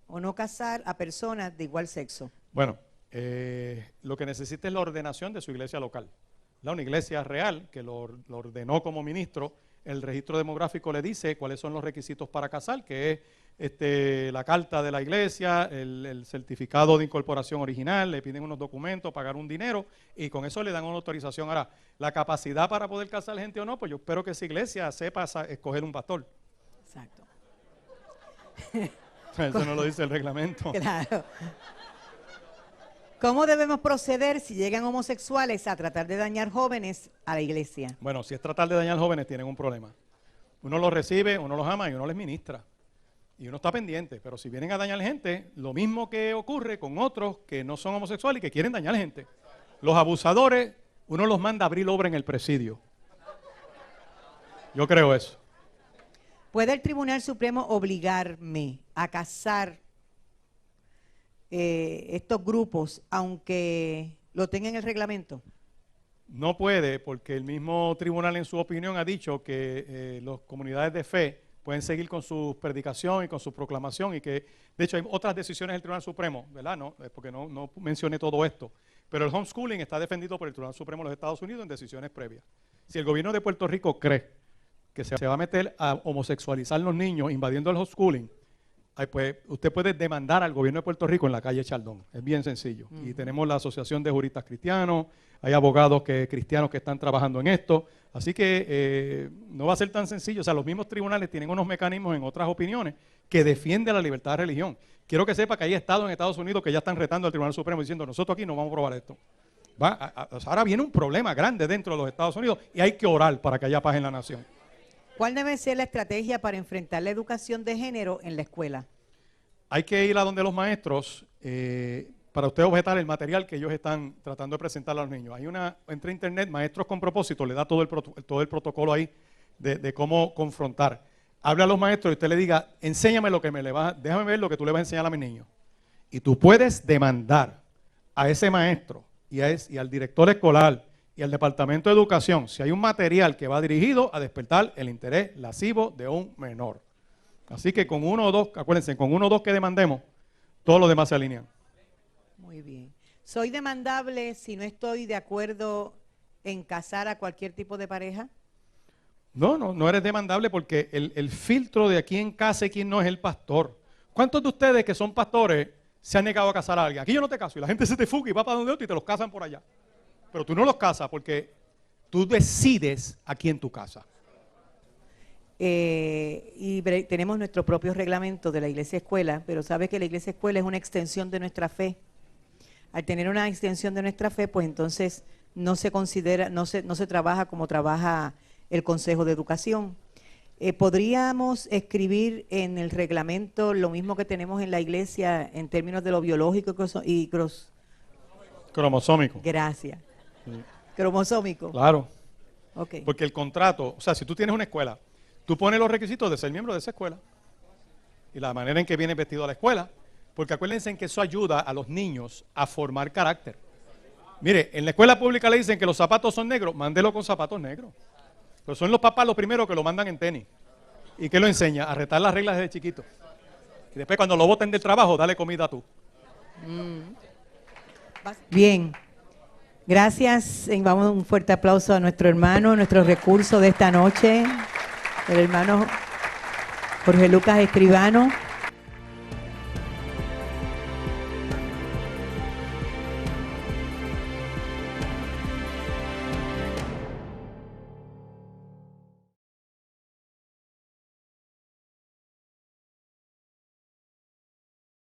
o no casar a personas de igual sexo? Bueno, lo que necesita es la ordenación de su iglesia local. Una iglesia real que lo ordenó como ministro, el registro demográfico le dice cuáles son los requisitos para casar, que es la carta de la iglesia, el certificado de incorporación original, le piden unos documentos, pagar un dinero y con eso le dan una autorización. Ahora, la capacidad para poder casar gente o no, pues yo espero que esa iglesia sepa escoger un pastor. Exacto. Eso no lo dice el reglamento. Claro. ¿Cómo debemos proceder si llegan homosexuales a tratar de dañar jóvenes a la iglesia? Bueno, si es tratar de dañar jóvenes, tienen un problema. Uno los recibe, uno los ama y uno les ministra. Y uno está pendiente, pero si vienen a dañar gente, lo mismo que ocurre con otros que no son homosexuales y que quieren dañar gente. Los abusadores, uno los manda a abrir obra en el presidio. Yo creo eso. ¿Puede el Tribunal Supremo obligarme a casar estos grupos, aunque lo tenga en el reglamento? No puede, porque el mismo tribunal en su opinión ha dicho que las comunidades de fe pueden seguir con su predicación y con su proclamación y que, de hecho, hay otras decisiones del Tribunal Supremo, ¿verdad? No, porque no mencioné todo esto, pero el homeschooling está defendido por el Tribunal Supremo de los Estados Unidos en decisiones previas. Si el gobierno de Puerto Rico cree que se va a meter a homosexualizar los niños invadiendo el homeschooling, pues usted puede demandar al gobierno de Puerto Rico en la calle Chaldón. Es bien sencillo. Y tenemos la Asociación de Juristas Cristianos, hay abogados cristianos que están trabajando en esto. Así que no va a ser tan sencillo. O sea, los mismos tribunales tienen unos mecanismos en otras opiniones que defienden la libertad de religión. Quiero que sepa que hay estados en Estados Unidos que ya están retando al Tribunal Supremo diciendo, nosotros aquí no vamos a aprobar esto. Ahora viene un problema grande dentro de los Estados Unidos y hay que orar para que haya paz en la nación. ¿Cuál debe ser la estrategia para enfrentar la educación de género en la escuela? Hay que ir a donde los maestros para usted objetar el material que ellos están tratando de presentar a los niños. Entre internet, Maestros con Propósito, le da todo el protocolo ahí de cómo confrontar. Habla a los maestros y usted le diga, enséñame lo que déjame ver lo que tú le vas a enseñar a mis niños. Y tú puedes demandar a ese maestro y al director escolar y al Departamento de Educación si hay un material que va dirigido a despertar el interés lascivo de un menor. Así que con uno o dos, acuérdense, con uno o dos que demandemos, todos los demás se alinean. Muy bien. ¿Soy demandable si no estoy de acuerdo en casar a cualquier tipo de pareja? No eres demandable porque el filtro de a quién casa y quién no es el pastor. ¿Cuántos de ustedes que son pastores se han negado a casar a alguien? Aquí yo no te caso y la gente se te fuga y va para donde otro y te los casan por allá. Pero tú no los casas porque tú decides a quién tú casas. Tenemos nuestro propio reglamento de la iglesia escuela, pero sabes que la iglesia escuela es una extensión de nuestra fe. Al tener una extensión de nuestra fe, pues entonces no se considera, no se trabaja como trabaja el Consejo de Educación. ¿Podríamos escribir en el reglamento lo mismo que tenemos en la iglesia en términos de lo biológico y cromosómico? Gracias. Sí. Cromosómico. Claro. Okay. Porque el contrato, o sea, si tú tienes una escuela, tú pones los requisitos de ser miembro de esa escuela y la manera en que vienes vestido a la escuela, porque acuérdense en que eso ayuda a los niños a formar carácter. Mire, en la escuela pública le dicen que los zapatos son negros, mándelo con zapatos negros. Pero son los papás los primeros que lo mandan en tenis. ¿Y qué lo enseña? A retar las reglas desde chiquito. Y después cuando lo boten del trabajo, dale comida tú. Bien. Gracias. Vamos un fuerte aplauso a nuestro hermano, nuestro recurso de esta noche, el hermano Jorge Lucas Escribano.